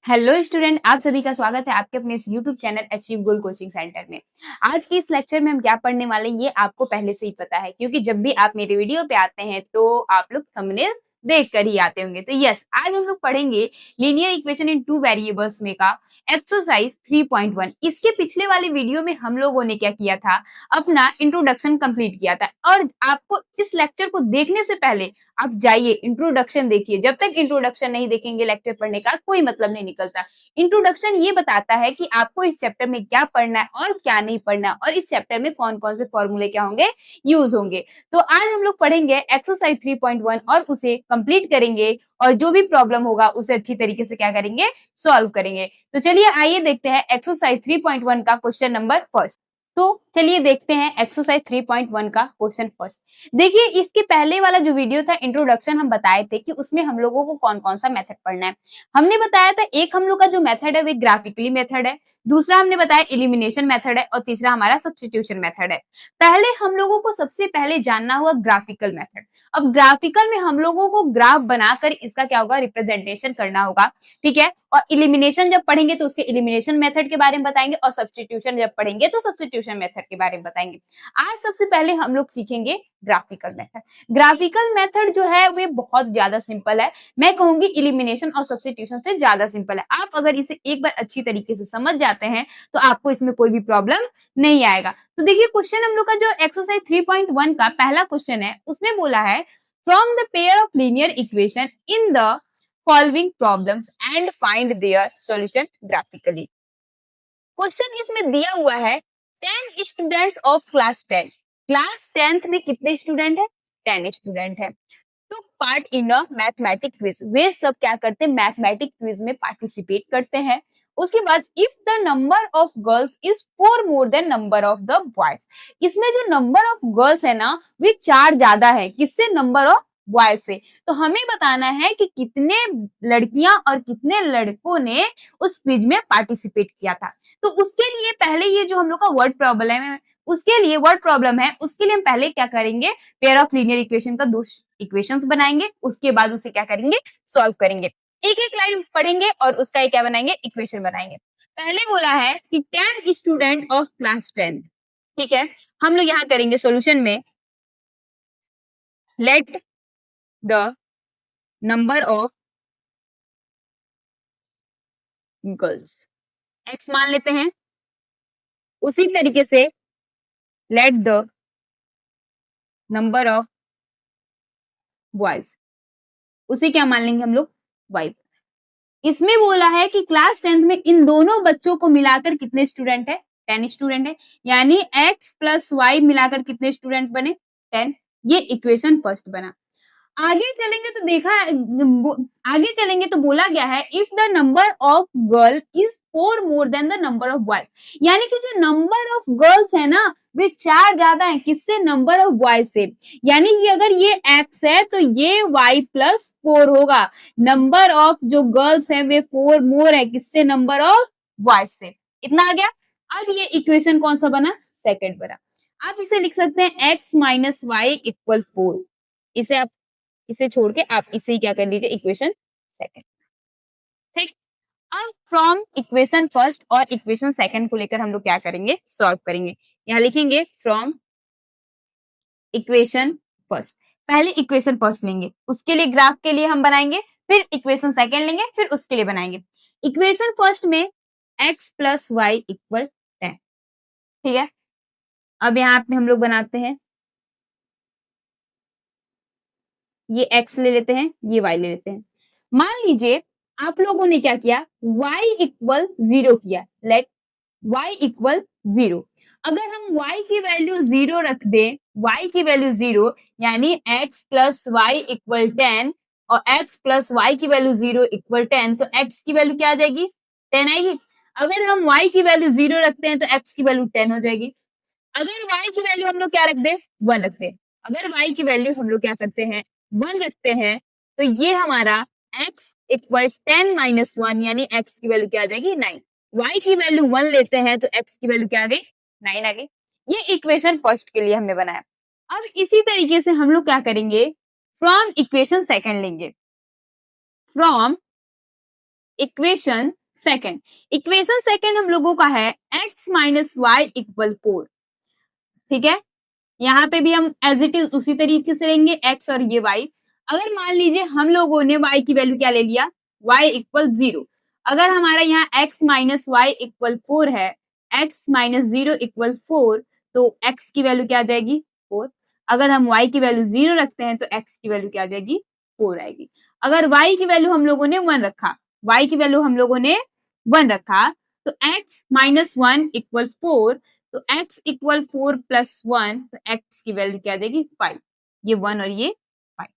Hello student, आप सभी का स्वागत है आपके अपने इस यूट्यूब चैनल अचीव गोल कोचिंग सेंटर में। आज की इस लेक्चर में हम क्या पढ़ने वाले हैं ये आपको पहले से ही पता है, क्योंकि जब भी आप मेरे वीडियो पे आते हैं तो आप लोग थंबनेल देख कर ही आते होंगे। तो यस, आज हम लोग पढ़ेंगे linear equation in two variables में का एक्सरसाइज 3.1। इसके पिछले वाले वीडियो में हम लोगों ने क्या किया था, अपना इंट्रोडक्शन कंप्लीट किया था। और आपको इस लेक्चर को देखने से पहले आप जाइए इंट्रोडक्शन देखिए। जब तक इंट्रोडक्शन नहीं देखेंगे लेक्चर पढ़ने का कोई मतलब नहीं निकलता। इंट्रोडक्शन ये बताता है कि आपको इस चैप्टर में क्या पढ़ना है और क्या नहीं पढ़ना, और इस चैप्टर में कौन कौन से फॉर्मूले क्या होंगे, यूज होंगे। तो आज हम लोग पढ़ेंगे एक्सरसाइज 3.1 और उसे कंप्लीट करेंगे, और जो भी प्रॉब्लम होगा उसे अच्छी तरीके से क्या करेंगे, सॉल्व करेंगे। तो चलिए आइए देखते हैं एक्सरसाइज 3.1 का क्वेश्चन नंबर फर्स्ट। तो चलिए देखते हैं एक्सरसाइज 3.1 का क्वेश्चन फर्स्ट। देखिए, इसके पहले वाला जो वीडियो था इंट्रोडक्शन, हम बताए थे कि उसमें हम लोगों को कौन कौन सा मेथड पढ़ना है। हमने बताया था एक हम लोग का जो मेथड है वो ग्राफिकली मेथड है, दूसरा हमने बताया एलिमिनेशन मेथड है, और तीसरा हमारा सब्स्टिट्यूशन मेथड है। पहले हम लोगों को सबसे पहले जानना होगा ग्राफिकल मेथड। अब ग्राफिकल में हम लोगों को ग्राफ बनाकर इसका क्या होगा, रिप्रेजेंटेशन करना होगा, ठीक है। और एलिमिनेशन जब पढ़ेंगे तो उसके एलिमिनेशन मेथड के बारे में बताएंगे, और सब्स्टिट्यूशन जब पढ़ेंगे तो सब्स्टिट्यूशन मेथड के बारे में बताएंगे। आज सबसे पहले हम लोग सीखेंगे ग्राफिकल मेथड। ग्राफिकल मेथड जो है वो बहुत ज्यादा सिंपल है, मैं कहूंगी एलिमिनेशन और सब्स्टिट्यूशन से ज्यादा सिंपल है। आप अगर इसे एक बार अच्छी तरीके से समझ जाते हैं तो आपको इसमें कोई भी प्रॉब्लम नहीं आएगा। तो देखिए, क्वेश्चन हम लोग का जो एक्सरसाइज 3.1 का पहला क्वेश्चन है उसमें बोला है from the pair of linear equation in the following problems and find their solution graphically. Question इसमें दिया हुआ है 10 students of class 10। Class 10th में कितने स्टूडेंट है, 10 स्टूडेंट है। तो part in a mathematic quiz, वे सब क्या करते हैं, मैथमेटिक क्विज में पार्टिसिपेट करते हैं। उसके बाद if the number of girls is 4 more than number of the boys, इसमें जो नंबर ऑफ गर्ल्स है ना वे 4 ज्यादा है किससे, नंबर ऑफ बॉयज से। तो हमें बताना है कि कितने लड़कियां और कितने लड़कों ने उस क्विज में पार्टिसिपेट किया था। तो उसके लिए पहले ये जो हम लोग का वर्ड प्रॉब्लम है, उसके लिए वर्ड प्रॉब्लम है, उसके लिए हम पहले क्या करेंगे, पेयर ऑफ लीनियर इक्वेशन का दो इक्वेशंस बनाएंगे, उसके बाद उसे क्या करेंगे, सॉल्व करेंगे। एक एक लाइन पढ़ेंगे और उसका क्या बनाएंगे, इक्वेशन बनाएंगे। पहले बोला है कि 10 स्टूडेंट ऑफ क्लास 10, ठीक है। हम लोग यहाँ करेंगे सॉल्यूशन में let the number of girls x मान लेते हैं, उसी तरीके से let the number of boys, उसे क्या मान लेंगे हम लोग, वाई। इसमें बोला है कि क्लास 10th में इन दोनों बच्चों को मिलाकर कितने स्टूडेंट है, 10 स्टूडेंट है। यानी x प्लस वाई मिलाकर कितने स्टूडेंट बने, 10। ये इक्वेशन फर्स्ट बना। आगे चलेंगे तो आगे चलेंगे तो बोला गया है if the number of girl is 4 more than the number of boys, यानी कि जो नंबर ऑफ गर्ल्स है ना वे 4 ज्यादा है किससे, नंबर ऑफ बॉयज से। यानी कि अगर ये x है तो ये y प्लस 4 होगा। नंबर ऑफ जो गर्ल्स है वे 4 मोर है किससे, नंबर ऑफ बॉयज से। इतना आ गया। अब ये इक्वेशन कौन सा बना, सेकंड बना। आप इसे लिख सकते हैं x माइनस वाई इक्वल 4। इसे आप, इसे छोड़ के आप इसे ही क्या कर लीजिए, इक्वेशन सेकंड, ठीक। अब फ्रॉम इक्वेशन फर्स्ट और इक्वेशन सेकंड को लेकर हम लोग क्या करेंगे, सॉल्व करेंगे। यहाँ लिखेंगे फ्रॉम इक्वेशन फर्स्ट, पहले इक्वेशन फर्स्ट लेंगे, उसके लिए ग्राफ के लिए हम बनाएंगे, फिर इक्वेशन सेकंड लेंगे, फिर उसके लिए बनाएंगे। इक्वेशन फर्स्ट में x प्लस वाई इक्वल 10, ठीक है। अब यहाँ पे हम लोग बनाते हैं, ये x ले लेते हैं, ये y ले लेते हैं। मान लीजिए आप लोगों ने क्या किया, y इक्वल 0 किया, लेट y इक्वल 0। अगर हम y की वैल्यू 0 रख दें, y की वैल्यू 0, यानी x प्लस वाई इक्वल 10, और x प्लस वाई की वैल्यू 0 इक्वल 10, तो x की वैल्यू क्या आ जाएगी, 10 आएगी। अगर हम y की वैल्यू 0 रखते हैं तो x की वैल्यू 10 हो जाएगी। अगर y की वैल्यू हम लोग क्या रख दे, 1 रखते हैं, अगर y की वैल्यू हम लोग क्या करते हैं, 1 रखते हैं, तो ये हमारा x इक्वल 10 माइनस 1, यानी x की वैल्यू क्या आ जाएगी, 9। y की वैल्यू 1 लेते हैं तो x की वैल्यू क्या आ गई, 9 आ गई। ये इक्वेशन फर्स्ट के लिए हमने बनाया। अब इसी तरीके से हम लोग क्या करेंगे, फ्रॉम इक्वेशन सेकंड लेंगे। From equation second, equation second हम लोगों का है x माइनस वाई इक्वल 4। ठीक है, यहाँ पे भी हम एज इट इज उसी तरीके से लेंगे x और ये y। अगर मान लीजिए हम लोगों ने y की वैल्यू क्या ले लिया, y इक्वल 0। अगर हमारा यहाँ x माइनस वाई इक्वल 4 है, x माइनस 0 इक्वल 4, तो x की वैल्यू क्या आ जाएगी 4। अगर हम y की वैल्यू 0 रखते हैं तो x की वैल्यू क्या आ जाएगी 4 आएगी। अगर y की वैल्यू हम लोगों ने 1 रखा, y की वैल्यू हम लोगों ने 1 रखा, तो x माइनस 1 इक्वल 4, तो x इक्वल 4 प्लस 1, तो x की वैल्यू क्या आ जाएगी 5। ये 1 और ये 5,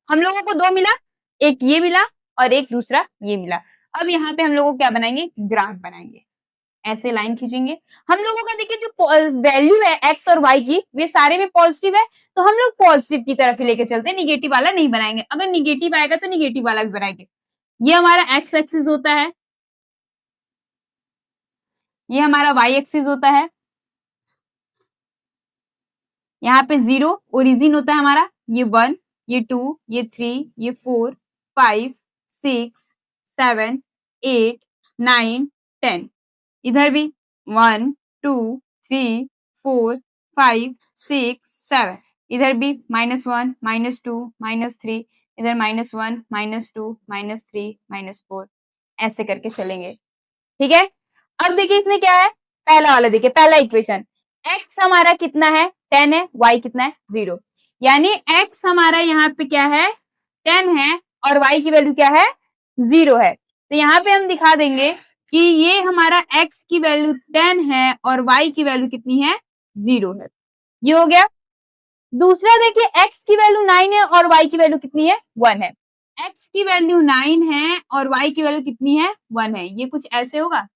हम लोगों को दो मिला, एक ये मिला और एक दूसरा ये मिला। अब यहाँ पे हम लोगों को क्या बनाएंगे, ग्राफ बनाएंगे, ऐसे लाइन खींचेंगे। हम लोगों का देखिए जो वैल्यू है एक्स और वाई की, वे सारे में पॉजिटिव है, तो हम लोग पॉजिटिव की तरफ ही लेके चलते हैं, निगेटिव वाला नहीं बनाएंगे। अगर निगेटिव आएगा तो निगेटिव वाला भी बनाएंगे। ये हमारा एक्स एक्सिस होता है, ये हमारा वाई एक्सिस होता है। यहाँ पे 0 ओरिजिन होता है हमारा, ये 1, ये 2, ये 3, ये 4, 5, 6, 7, 8, 9, 10। इधर भी 1, 2, 3, 4, 5, 6, 7। इधर भी -1, -2, -3, इधर -1, -2, -3, -4, ऐसे करके चलेंगे। ठीक है, अब देखिए इसमें क्या है, पहला वाला देखिए, पहला इक्वेशन, x हमारा कितना है 10 है, y कितना है 0, यानी x हमारा यहाँ पे क्या है 10 है और y की वैल्यू क्या है 0 है। तो यहाँ पे हम दिखा देंगे कि ये हमारा x की वैल्यू 10 है और y की वैल्यू कितनी है 0 है। ये हो गया। दूसरा देखिए x की वैल्यू 9 है और y की वैल्यू कितनी है 1 है। x की वैल्यू 9 है और y की वैल्यू कितनी है 1 है। ये कुछ ऐसे होगा,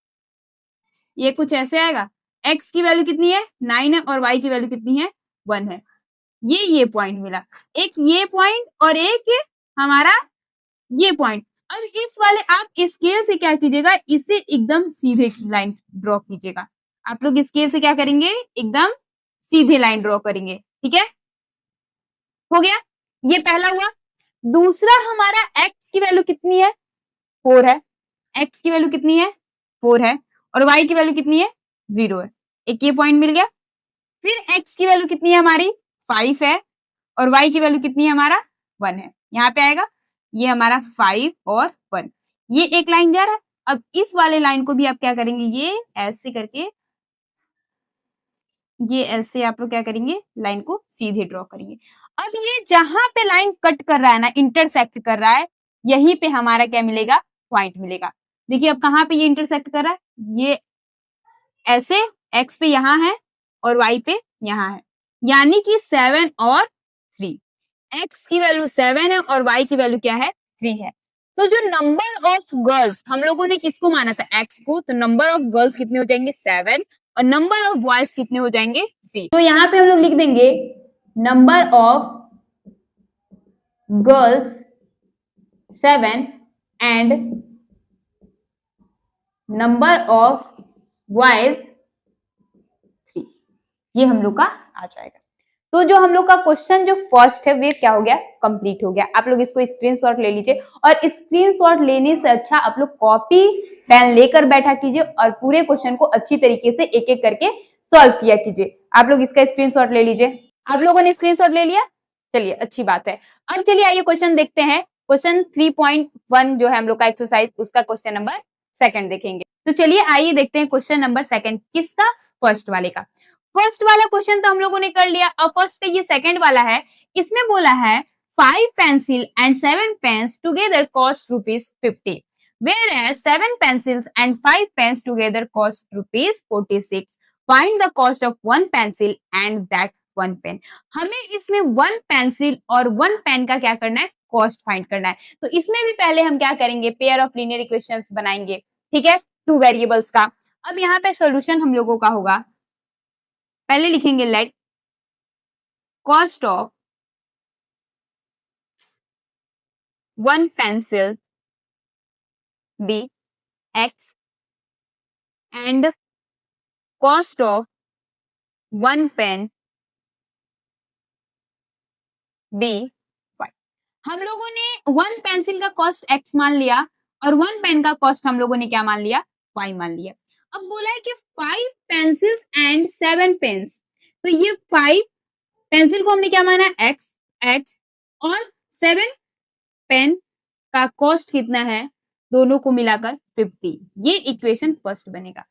ये कुछ ऐसे आएगा, x की वैल्यू कितनी है 9 है और y की वैल्यू कितनी है 1 है। ये पॉइंट मिला, एक ये पॉइंट और एक हमारा ये पॉइंट। अब इस वाले आप स्केल से क्या कीजिएगा, इसे एकदम सीधे लाइन ड्रॉ कीजिएगा। आप लोग स्केल से क्या करेंगे, एकदम सीधे लाइन ड्रॉ करेंगे। ठीक है, हो गया, ये पहला हुआ। दूसरा हमारा x की वैल्यू कितनी है 4 है, x की वैल्यू कितनी है 4 है और y की वैल्यू कितनी है 0 है। एक ये पॉइंट मिल गया। फिर x की वैल्यू कितनी है हमारी 5 है और y की वैल्यू कितनी है हमारा 1 है। यहाँ पे आएगा ये हमारा 5 और 1, ये एक लाइन जा रहा है। अब इस वाले लाइन को भी आप क्या करेंगे, ये ऐसे करके, ये ऐसे आप लोग क्या करेंगे, लाइन को सीधे ड्रॉ करेंगे। अब ये जहां पे लाइन कट कर रहा है ना, इंटरसेक्ट कर रहा है, यहीं पे हमारा क्या मिलेगा, पॉइंट मिलेगा। देखिए अब कहां पे ये इंटरसेक्ट कर रहा है, ये ऐसे x पे यहाँ है और y पे यहाँ है, यानी कि 7 और 3। x की वैल्यू 7 है और y की वैल्यू क्या है 3 है। तो जो नंबर ऑफ गर्ल्स, हम लोगों ने किसको माना था x को, तो नंबर ऑफ गर्ल्स कितने हो जाएंगे 7 और नंबर ऑफ बॉयज कितने हो जाएंगे 3। तो यहाँ पे हम लोग लिख देंगे number of girls 7 and number of boys 3, ये हम लोग का आ जाएगा। तो जो हम लोग का क्वेश्चन जो फर्स्ट है वे क्या हो गया, कंप्लीट हो गया। आप लोग इसको स्क्रीनशॉट ले लीजिए और स्क्रीनशॉट लेने से अच्छा आप लोग कॉपी पेन लेकर बैठा कीजिए और पूरे क्वेश्चन को अच्छी तरीके से एक एक करके सॉल्व किया कीजिए। आप लोग इसका स्क्रीनशॉट ले लीजिए। आप लोगों ने स्क्रीनशॉट ले लिया, चलिए अच्छी बात है। अब चलिए आइए क्वेश्चन देखते हैं। क्वेश्चन 3.1 जो है हम लोग का एक्सरसाइज, उसका क्वेश्चन नंबर सेकंड देखेंगे। तो चलिए आइए देखते हैं क्वेश्चन नंबर सेकंड किसका, फर्स्ट वाले का। फर्स्ट वाला क्वेश्चन तो हम लोगों ने कर लिया। अब फर्स्ट का ये सेकंड वाला है, इसमें बोला है 5 pencil and 7 pens together cost ₹50, whereas 7 pencils and 5 pens together cost ₹46. Find the cost of one pencil and that one pen. हमें इसमें 1 पेंसिल और 1 पेन का क्या करना है, कॉस्ट फाइंड करना है। तो इसमें भी पहले हम क्या करेंगे, पेयर ऑफ लीनियर इक्वेशंस बनाएंगे। ठीक है, 2 वेरिएबल्स का। अब यहाँ पे सॉल्यूशन हम लोगों का होगा, पहले लिखेंगे let cost of 1 pencil be x and cost of 1 pen be y। हम लोगों ने 1 पेंसिल का कॉस्ट x मान लिया और 1 पेन का कॉस्ट हम लोगों ने क्या मान लिया, 5 मान लिया। अब बोला है कि 5 पेंसिल्स एंड 7 पेन्स, तो ये 5 पेंसिल को हमने क्या माना, एक्स एक्स, और 7 पेन का कॉस्ट कितना है, दोनों को मिलाकर 50। ये इक्वेशन फर्स्ट बनेगा।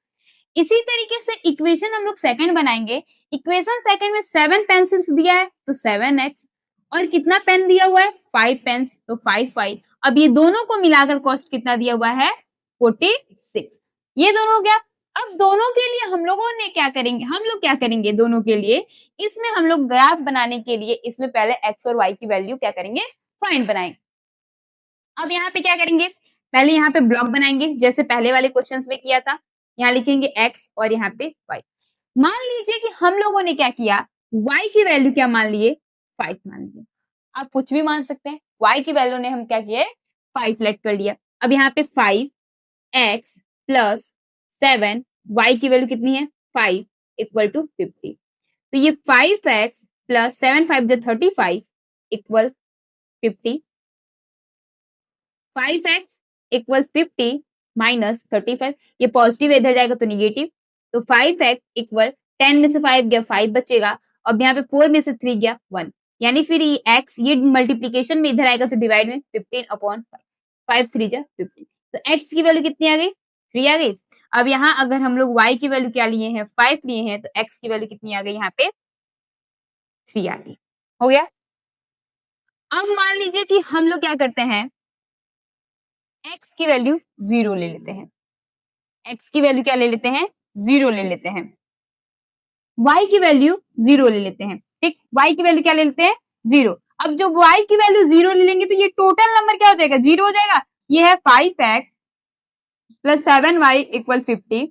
इसी तरीके से इक्वेशन हम लोग सेकंड बनाएंगे। इक्वेशन सेकंड में 7 पेंसिल्स दिया है तो 7x, और कितना पेन दिया हुआ है, 5 पेन्स, तो 5 अब ये दोनों को मिलाकर कॉस्ट कितना दिया हुआ है, 46। ये दोनों हो गया। अब दोनों के लिए हम लोगों ने क्या करेंगे, हम लोग क्या करेंगे दोनों के लिए, इसमें हम लोग ग्राफ बनाने के लिए इसमें पहले x और y की वैल्यू क्या करेंगे, फाइंड बनाएंगे। अब यहाँ पे क्या करेंगे, पहले यहाँ पे ब्लॉक बनाएंगे जैसे पहले वाले क्वेश्चंस में किया था। यहाँ लिखेंगे x और यहाँ पे y। मान लीजिए कि हम लोगों ने क्या किया, y की वैल्यू क्या मान लिए, 5 मान लिए। आप कुछ भी मान सकते हैं, y की वैल्यू ने हम क्या किए, 5 लेट कर लिया। अब यहाँ पे 5x प्लस 7, y की वैल्यू कितनी है, 5 इक्वल टू 50। तो ये 5x प्लस 7 5 जो 35 इक्वल 50। 5x इक्वल 50 माइनस 35, ये पॉजिटिव इधर जाएगा तो निगेटिव, तो 5x इक्वल 10 में से 5 गया 5 बचेगा। अब यहाँ पे 4 में से 3 गया 1, यानी फिर ये x ये मल्टीप्लीकेशन में इधर आएगा तो डिवाइड में 15/5, 5 3 जा 15, तो x की वैल्यू कितनी आ गई, 3 आ गई। अब यहाँ अगर हम लोग y की वैल्यू क्या लिए हैं, 5 लिए हैं, तो x की वैल्यू कितनी आ गई, यहाँ पे 3 आ गई। हो गया। अब मान लीजिए कि हम लोग क्या करते हैं, x की वैल्यू 0 ले लेते हैं, x की वैल्यू क्या ले लेते हैं, 0 ले लेते हैं, y की वैल्यू 0 ले लेते हैं, ठीक, y की वैल्यू क्या ले लेते हैं, 0। अब जो y की वैल्यू 0 ले लेंगे तो ये टोटल नंबर क्या हो जाएगा, 0 हो जाएगा। ये है 5x plus 7y equal 50,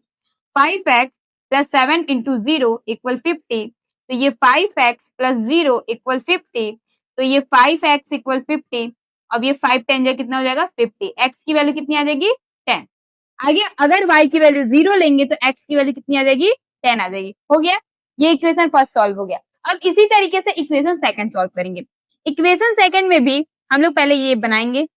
5x plus 7 into 0 equal 50, तो ये 5x प्लस 0 इक्वल 50, तो ये 5x इक्वल 50। अब ये 5 10 जा कितना हो जाएगा, 50। x की वैल्यू कितनी आ जाएगी, 10। आगे अगर y की वैल्यू 0 लेंगे तो x की वैल्यू कितनी आ जाएगी, 10 आ जाएगी। हो गया, ये इक्वेशन फर्स्ट सॉल्व हो गया। अब इसी तरीके से इक्वेशन सेकंड सॉल्व करेंगे। इक्वेशन सेकंड में भी हम लोग पहले ये बनाएंगे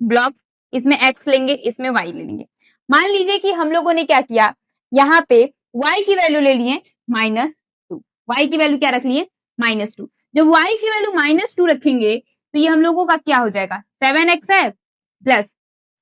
ब्लॉक, इसमें x लेंगे, इसमें y ले लेंगे। मान लीजिए कि हम लोगों ने क्या किया, यहाँ पे y की वैल्यू ले लिए -2, y की वैल्यू क्या रख लिए, -2। जब y की वैल्यू -2 रखेंगे तो ये हम लोगों का क्या हो जाएगा, 7x है प्लस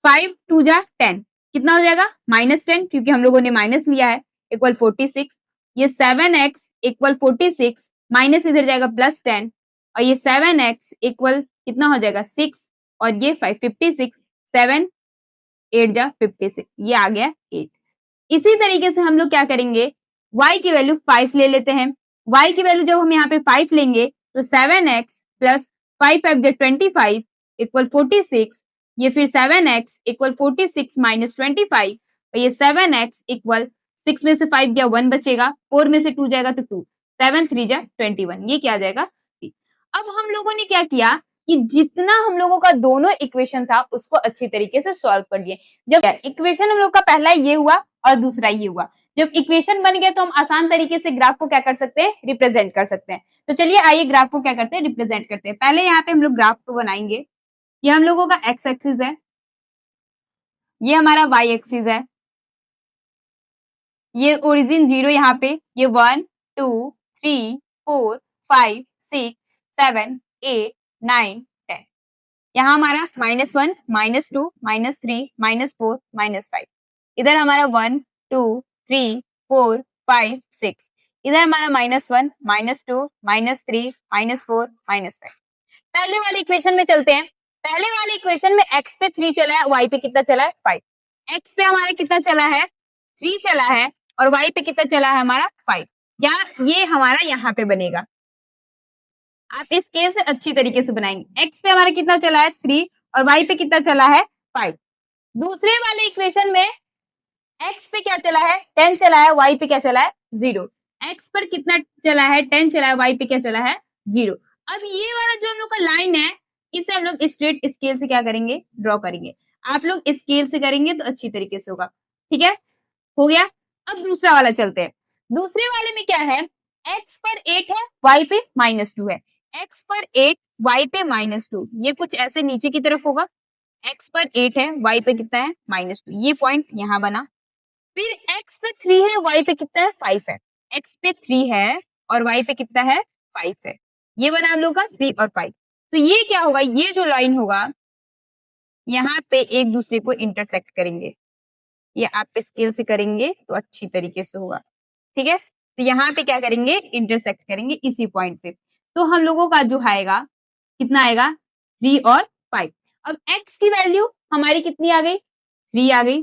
5 2 जा 10, कितना हो जाएगा, -10, क्योंकि हम लोगों ने माइनस लिया है, इक्वल 46। ये 7x इक्वल 46 माइनस इधर जाएगा +10, और ये 7x इक्वल कितना हो जाएगा 6, और ये 56, 7 8 जा 56, ये आ गया 8। इसी तरीके से हम लोग क्या करेंगे, y की वैल्यू 5 ले लेते हैं। y की वैल्यू जब हम यहाँ पे 5 लेंगे तो 7x प्लस 5 5 जा 25 इक्वल 46, ये फिर 7x इक्वल 46 माइनस 25, और ये 7x इक्वल 6 में से 5 गया 1 बचेगा, 4 में से 2 जाएगा तो 2, 7 3 जा 21, ये क्या आ जाएगा। अब हम लोगों ने क्या किया कि जितना हम लोगों का दोनों इक्वेशन था उसको अच्छी तरीके से सॉल्व कर दिए। जब इक्वेशन हम लोग का पहला ये हुआ और दूसरा ये हुआ, जब इक्वेशन बन गया तो हम आसान तरीके से ग्राफ को क्या कर सकते हैं, रिप्रेजेंट कर सकते हैं। तो चलिए आइए ग्राफ को क्या करते हैं, रिप्रेजेंट करते हैं। पहले यहाँ पे हम लोग ग्राफ को बनाएंगे। ये हम लोगों का एक्स एक्सिस है, ये हमारा वाई एक्सिस है, ये ओरिजिन 0 यहाँ पे, ये 1 2 3 4 5 6 7 8 9 10, यहाँ हमारा -1 -2 -3 -4 -5, इधर हमारा 1 2 3 4 5 6, इधर हमारा -1 -2 -3 -4 -5। पहले वाली इक्वेशन में चलते हैं। पहले वाली इक्वेशन में x पे 3 चला है, y पे कितना चला है 5। x पे हमारा कितना चला है 3 चला है, और y पे कितना चला है हमारा 5। या ये हमारा यहाँ पे बनेगा, आप इस केस से अच्छी तरीके से बनाएंगे। x पे हमारा कितना चला है 3, और y पे कितना चला है 5। दूसरे वाले इक्वेशन में x पे क्या चला है 10 चला है, y पे क्या चला है 0। x पर कितना चला है 10 चला है, y पे क्या चला है 0। अब ये वाला जो हम लोग का लाइन है इसे हम लोग स्ट्रेट स्केल से क्या करेंगे, ड्रॉ करेंगे। आप लोग स्केल से करेंगे तो अच्छी तरीके से होगा, ठीक है, हो गया। अब दूसरा वाला चलते हैं। दूसरे वाले में क्या है, x पर 8 है, y पे -2 है। x पर 8 y पे -2, ये कुछ ऐसे नीचे की तरफ होगा, x पर 8 है, y पे कितना है -2, ये पॉइंट यहाँ बना। फिर x पे 3 है, y पे कितना है 5 है, x पे 3 है और y पे कितना है 5 है, ये बना हम लोग का 3 और 5। तो ये क्या होगा, ये जो लाइन होगा यहाँ पे एक दूसरे को इंटरसेक्ट करेंगे, ये आप स्केल से करेंगे तो अच्छी तरीके से होगा, ठीक है। तो यहाँ पे क्या करेंगे, इंटरसेक्ट करेंगे इसी पॉइंट पे। तो हम लोगों का जो आएगा कितना आएगा 3 और 5। अब x की वैल्यू हमारी कितनी आ गई 3 आ गई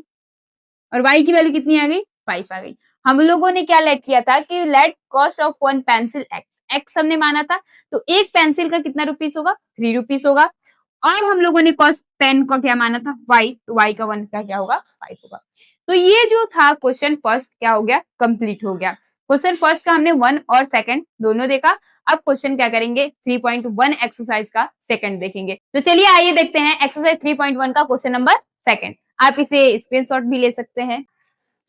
और y की वैल्यू कितनी आ गई 5 आ गई। हम लोगों ने क्या लेट किया था कि late cost of one pencil x हमने माना था, तो एक पेंसिल का कितना रुपीस होगा 3 रुपीस होगा। और हम लोगों ने कॉस्ट पेन का क्या माना था y, तो y का 1 का क्या होगा 5 होगा। तो ये जो था क्वेश्चन फर्स्ट क्या हो गया, कंप्लीट हो गया। क्वेश्चन फर्स्ट का हमने 1 और सेकंड दोनों देखा। अब क्वेश्चन क्या करेंगे 3.1 एक्सरसाइज का सेकंड देखेंगे। तो चलिए आइए देखते हैं एक्सरसाइज 3.1 का क्वेश्चन नंबर सेकंड। आप इसे स्क्रीनशॉट भी ले सकते हैं।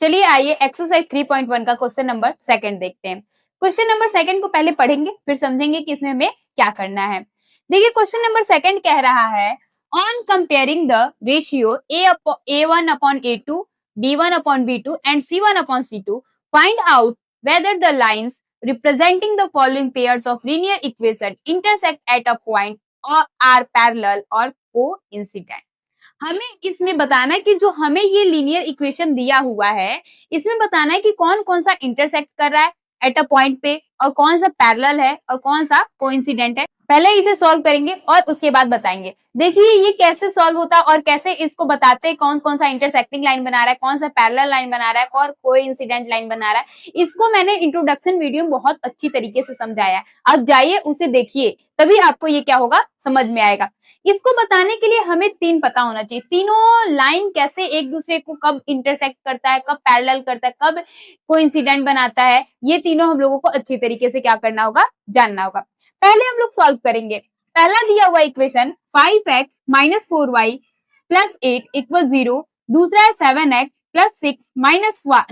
चलिए आइए एक्सरसाइज 3.1 का क्वेश्चन नंबर सेकंड देखते हैं। क्वेश्चन नंबर सेकंड को पहले पढ़ेंगे फिर समझेंगे कि इसमें हमें क्या करना है। देखिए क्वेश्चन नंबर सेकंड कह रहा है on comparing the ratio a1 upon a2, b1 upon b2 and c1 upon c2, find out whether the lines representing the following pairs of linear equation intersect at a point or are parallel or coincident। हमें इसमें बताना है कि जो हमें ये linear equation दिया हुआ है इसमें बताना है कि कौन कौन सा इंटरसेक्ट कर रहा है एट अ पॉइंट पे और कौन सा पैरेलल है और कौन सा कोइंसिडेंट है। पहले इसे सॉल्व करेंगे और उसके बाद बताएंगे। देखिए ये कैसे सॉल्व होता है और कैसे इसको बताते हैं कौन कौन सा इंटरसेक्टिंग लाइन बना रहा है, कौन सा पैरेलल लाइन बना रहा है और कोइंसिडेंट लाइन बना रहा है। इसको मैंने इंट्रोडक्शन वीडियो में बहुत अच्छी तरीके से समझाया है, आप जाइए उसे देखिए तभी आपको ये क्या होगा समझ में आएगा। इसको बताने के लिए हमें तीन पता होना चाहिए, तीनों लाइन कैसे एक दूसरे को कब इंटरसेक्ट करता है, कब पैरेलल करता है, कब कोइंसिडेंट बनाता है, ये तीनों हम लोगों को अच्छी तरीके से क्या करना होगा जानना होगा। पहले हम लोग सॉल्व करेंगे। पहला दिया हुआ इक्वेशन 5x - 4y + 8 = 0, दूसरा है 7x + 6 -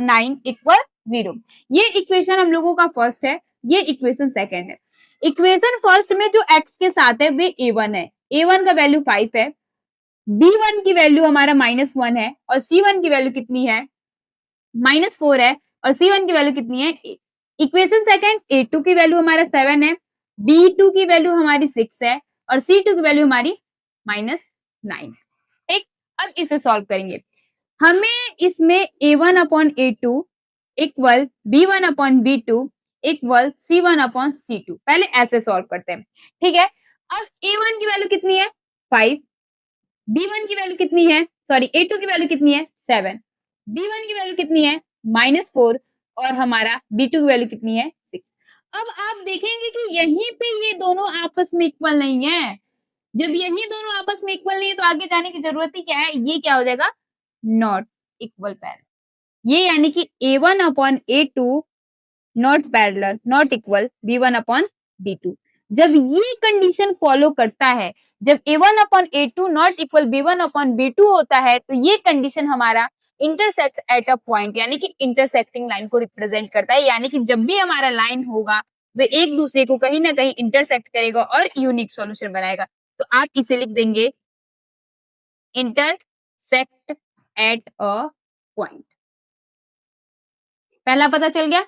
9 = 0। ये इक्वेशन हम लोगों का फर्स्ट है, ये इक्वेशन सेकंड है। इक्वेशन फर्स्ट में जो x के साथ है वे a1 है, a1 का वैल्यू 5 है, b1 की वैल्यू हमारा -1 है और c1 की वैल्यू कितनी है -4 है और c1 की वैल्यू कितनी है 8। इक्वेशन सेकंड a2 की वैल्यू हमारा 7 है, b2 की वैल्यू हमारी 6 है और c2 की वैल्यू हमारी -9। ठीक, अब इसे सॉल्व करेंगे। हमें इसमें a1 upon a2 equal b1 upon b2 equal c1 upon c2, पहले ऐसे सॉल्व करते हैं। ठीक है, अब a1 की वैल्यू कितनी है 5, b1 की वैल्यू कितनी है a2 की वैल्यू कितनी है 7, b1 की वैल्यू कितनी है -4 और हमारा b2 की वैल्यू कितनी है 6। अब आप देखेंगे कि यहीं पे ये दोनों आपस में इक्वल नहीं है। जब यही दोनों आपस में इक्वल नहीं है तो आगे जाने की जरूरत ही क्या है, ये क्या हो जाएगा नॉट इक्वल पैरेलल। ये यानी कि a1 upon a2 not parallel not equal b1 upon b2। जब ये कंडीशन फॉलो करता है, जब a1 upon a2 not equal b1 upon b2 होता है तो ये कंडीशन हमारा इंटरसेक्ट एट अ पॉइंट यानी कि इंटरसेक्टिंग लाइन को रिप्रेजेंट करता है। यानी कि जब भी हमारा लाइन होगा वे एक दूसरे को कहीं ना कहीं इंटरसेक्ट करेगा और यूनिक सॉल्यूशन बनाएगा। तो आप इसे लिख देंगे इंटरसेक्ट एट अ पॉइंट। पहला पता चल गया।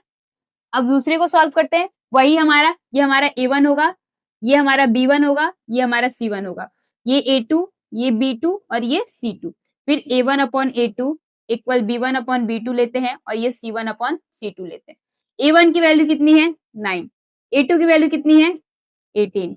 अब दूसरे को सॉल्व करते हैं। वही हमारा ये हमारा a1 होगा, ये हमारा b1 होगा, ये हमारा c1 होगा, ये a2, ये b2 और ये c2। फिर a1 upon a2 equal b1 upon b2 लेते हैं और ये c1 upon c2 लेते हैं। a1 की वैल्यू कितनी है 9, a2 की वैल्यू कितनी है 18,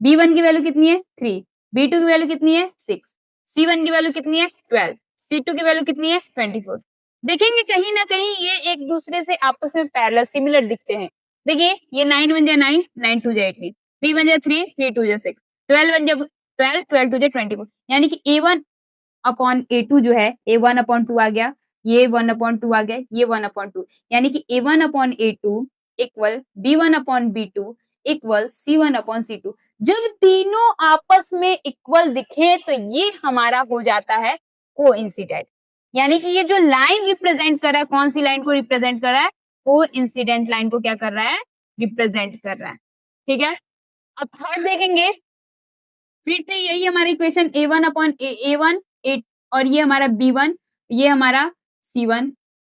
b1 की वैल्यू कितनी है 3, b2 की वैल्यू कितनी है 6, c1 की वैल्यू कितनी है 12, c2 की वैल्यू कितनी है 24। देखेंगे कहीं ना कहीं ये एक दूसरे से आपस में पैरेलल सिमिलर दिखते हैं। देखिए ये 9 1 9, 9 2 18, 3 1 3, 3 2 6, 12 1 12, 12 2 24। यानी कि a1 अपॉन a2 जो है a1 अपॉन 2 आ गया, ये 1 अपॉन 2 आ गया, ये 1 अपॉन 2। यानी कि a1 upon a2 equal b1 upon b2 equal c1 upon c2। जब तीनों आपस में इक्वल दिखे तो ये हमारा हो जाता है कोइंसिडेंट। यानी कि ये जो लाइन रिप्रेजेंट कर रहा है कौन सी लाइन को रिप्रेजेंट कर रहा है कोइंसिडेंट लाइन को क्या कर रहा है रिप्रेजेंट कर रहा है। ठीक है, अब थर्ड देखेंगे फिर से यही हमारा इक्वेशन A1 अपॉन A1 और ये हमारा B1, ये हमारा C1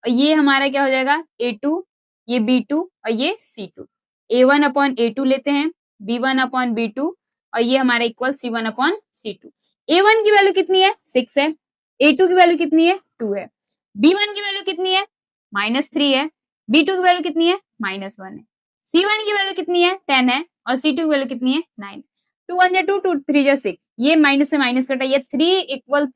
और ये हमारा क्या हो जाएगा A2, ये B2 और ये C2। A1 अपॉन A2 लेते हैं, B1 अपॉन B2 और ये हमारा equal C1 upon C2। A1 की वैल्यू कितनी है 6 है, A2 की वैल्यू कितनी है 2 है, B1 की वैल्यू कितनी है -3 है, B2 की वैल्यू कितनी है -1 है, C1 की वैल्यू कितनी है 10 है और C2 की वैल्यू कितनी है 9। 2 1 जा 2, 2 3 जा 6, ये माइनस से माइनस कटा, ये 3 इक्वल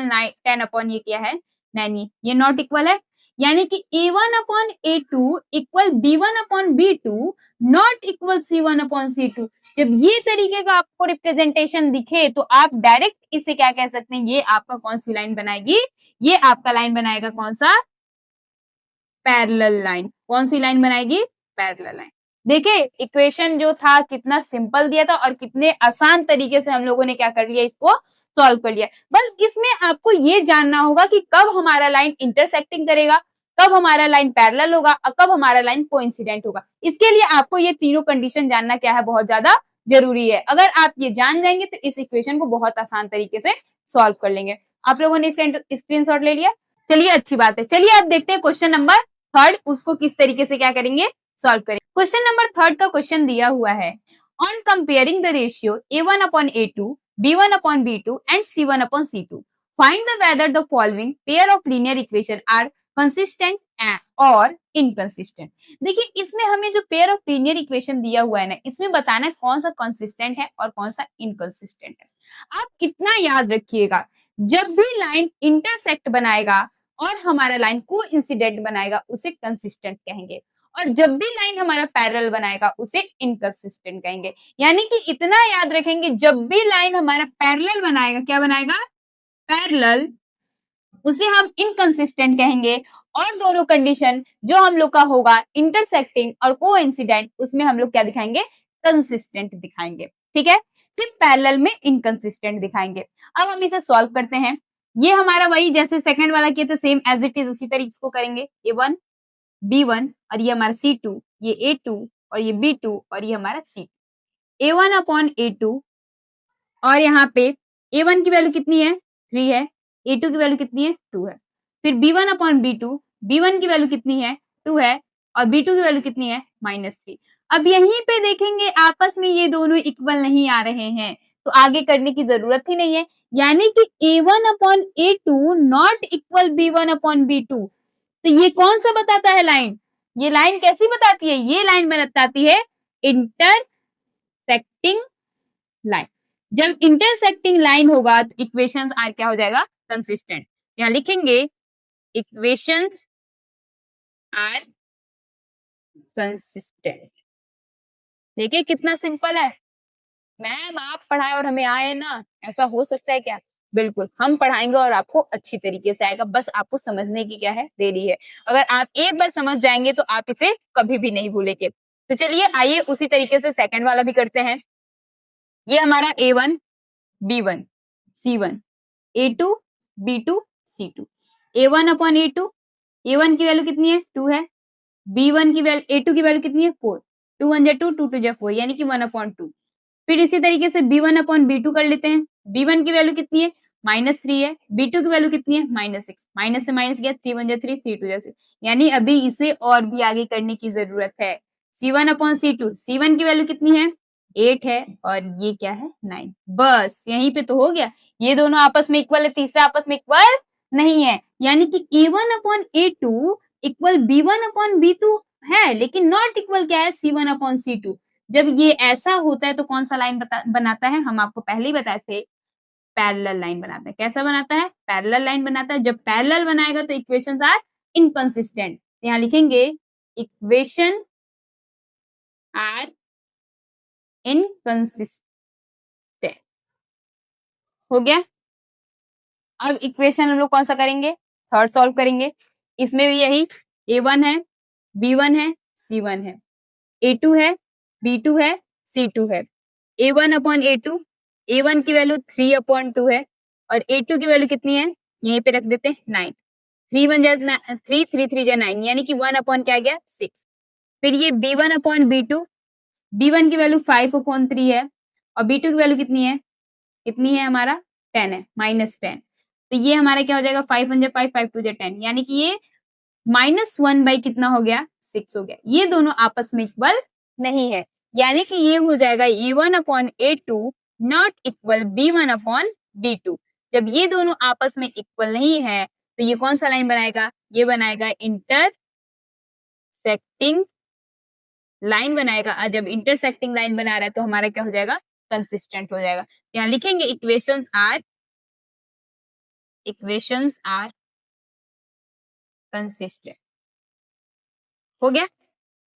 9 10 अपॉन ये क्या है 9, ये नॉट इक्वल है, यानी कि A1 upon A2 equal B1 upon B2 not equal C1 upon C2। जब ये तरीके का आपको रिप्रेजेंटेशन दिखे तो आप डायरेक्ट इसे क्या कह सकते हैं, ये आपका कौन सी लाइन बनाएगी, ये आपका लाइन बनाएगा कौन सा, पैरेलल लाइन। कौन सी लाइन बनाएगी, पैरेलल लाइन। देखिए इक्वेशन जो था कितना सिंपल दिया था और कितने आसान तरीके से हम लोगों ने क्या कर लिया, इसको सॉल्व कर लिया। बस इसमें आपको ये जानना होगा कि कब हमारा लाइन इंटरसेक्टिंग करेगा, कब हमारा लाइन पैरेलल होगा और कब हमारा लाइन कोइंसिडेंट होगा। इसके लिए आपको ये तीनों कंडीशन जानना क्या है, बहुत ज्यादा जरूरी है। अगर आप ये जान जाएंगे तो इस इक्वेशन को बहुत आसान तरीके से सॉल्व कर लेंगे। आप लोगों ने इसका स्क्रीनशॉट ले लिया, चलिए अच्छी बात है। चलिए आप देखते हैं क्वेश्चन नंबर थर्ड, उसको किस तरीके से क्या करेंगे, सॉल्व करेंगे। क्वेश्चन नंबर थर्ड का क्वेश्चन दिया हुआ है, on comparing the ratio A1 upon A2, B1 upon B2 and C1 upon C2, find the whether the following pair of linear equation are consistent और इनकंसिस्टेंट। देखिए इसमें हमें जो पेयर ऑफ लीनियर इक्वेशन दिया हुआ है ना, इसमें बताना है कौन सा कंसिस्टेंट है और कौन सा इनकंसिस्टेंट है। आप इतना याद रखिएगा, जब भी लाइन इंटरसेक्ट बनाएगा और हमारा लाइन कोइंसिडेंट बनाएगा उसे कंसिस्टेंट कहेंगे, और जब भी लाइन हमारा पैरेलल बनाएगा उसे इनकंसिस्टेंट कहेंगे। यानी कि इतना याद रखेंगे, जब भी लाइन हमारा पैरेलल बनाएगा, क्या बनाएगा, पैरेलल, उसे हम इनकंसिस्टेंट कहेंगे। और दोनों कंडीशन जो हम लोग का होगा इंटरसेक्टिंग और कोइंसिडेंट, उसमें हम लोग क्या दिखाएंगे, कंसिस्टेंट दिखाएंगे। ठीक है, सिर्फ पैरेलल में इनकंसिस्टेंट दिखाएंगे। अब हम इसे सॉल्व करते हैं। ये हमारा वही जैसे सेकंड वाला किया था, सेम एज इट इज उसी तरीके इसको करेंगे। A1 B1 और ये हमारा C2, ये A2 और ये B2 और ये हमारा C2। A1 अपॉन A2 और यहाँ पे A1 की वैल्यू कितनी है 3 है, A2 की वैल्यू कितनी है 2 है। फिर B1 अपॉन B2, B1 की वैल्यू कितनी है 2 है और B2 की वैल्यू कितनी है -3। अब यहीं पे देखेंगे आपस में ये दोनों इक्वल नहीं आ रहे हैं, तो आगे करने की जरूरत ही नहीं है। यानी कि A1 upon A2 not equal B1 upon B2। तो ये कौन सा बताता है लाइन, ये लाइन कैसी बताती है, ये लाइन बताती है इंटरसेक्टिंग लाइन। जब इंटरसेक्टिंग लाइन होगा तो इक्वेशंस आर क्या हो जाएगा, कंसिस्टेंट। यहां लिखेंगे इक्वेशंस आर कंसिस्टेंट। देखिए कितना सिंपल है। मैम आप पढ़ाए और हमें आए ना, ऐसा हो सकता है क्या, बिल्कुल हम पढ़ाएंगे और आपको अच्छी तरीके से आएगा, बस आपको समझने की क्या है, देरी है। अगर आप एक बार समझ जाएंगे तो आप इसे कभी भी नहीं भूलेंगे। तो चलिए आइए उसी तरीके से सेकंड वाला भी करते हैं। ये हमारा A1 B1 C1 A2 B2 C2। A1 upon A2, A1 की वैल्यू कितनी है 2 है, B1 की वैल्यू A2 की वैल्यू कितनी है 4, 2 1 जा 2, 2 2 जा 4 यानी कि 1 अपॉन 2। फिर इसी तरीके से B1 अपॉन B2 कर लेते हैं। B1 की वैल्यू कितनी है -3 है, B2 की वैल्यू कितनी है -6, माइनस से माइनस गया 3 1 जा 3, 3 2 जा 6, यानी अभी इसे और भी आगे करने की जरूरत है। C1 अपॉन C2, C1 की वैल्यू कितनी है 8 है और ये क्या है 9। बस यहीं पे तो हो गया, ये दोनों आपस में इक्वल है, तीसरा आपस में इक्वल नहीं है। यानी कि A1 upon A2 equal B1 upon B2 है, लेकिन नॉट इक्वल क्या है C1 अपॉन C2। जब ये ऐसा होता है तो कौन सा लाइन बनाता है, हम आपको पहले ही बताए थे, पैरेलल लाइन बनाता है। कैसा बनाता है, पैरेलल लाइन बनाता है। जब पैरेलल बनाएगा तो इक्वेशंस आर इनकंसिस्टेंट। यहां लिखेंगे इक्वेशन आर इनकंसिस्टेंट। हो गया। अब इक्वेशन हम लोग कौन सा करेंगे, थर्ड सॉल्व करेंगे। इसमें भी यही A1 है, B1 है, C1 है, A2 है, B2 है, C2 है। A1 अपॉन A2, A1 की वैल्यू 3 अपॉन 2 है और A2 की वैल्यू कितनी है, यहीं पे रख देते हैं 9। 3 1 जा 3, 3 3 जा 9 यानी कि 1 अपॉन क्या आ गया 6। फिर ये B1 अपॉन B2, B1 की वैल्यू 5 अपॉन 3 है और B2 की वैल्यू कितनी है कितनी है हमारा 10 है, -10। तो ये हमारा क्या हो जाएगा 5 1 5 5 2 10, यानी कि ये -1 बाई कितना हो गया 6 हो गया। ये दोनों आपस में इक्वल नहीं है, यानी कि ये हो जाएगा A1 upon A2 not equal B1 upon B2। जब ये दोनों आपस में इक्वल नहीं है तो ये कौन सा लाइन बनाएगा, ये बनाएगा इंटरसेक्टिंग लाइन बनाएगा। और जब इंटरसेक्टिंग लाइन बना रहा है तो हमारा क्या हो जाएगा, कंसिस्टेंट हो जाएगा। यहाँ लिखेंगे इक्वेशंस आर कंसिस्टेंट। हो गया,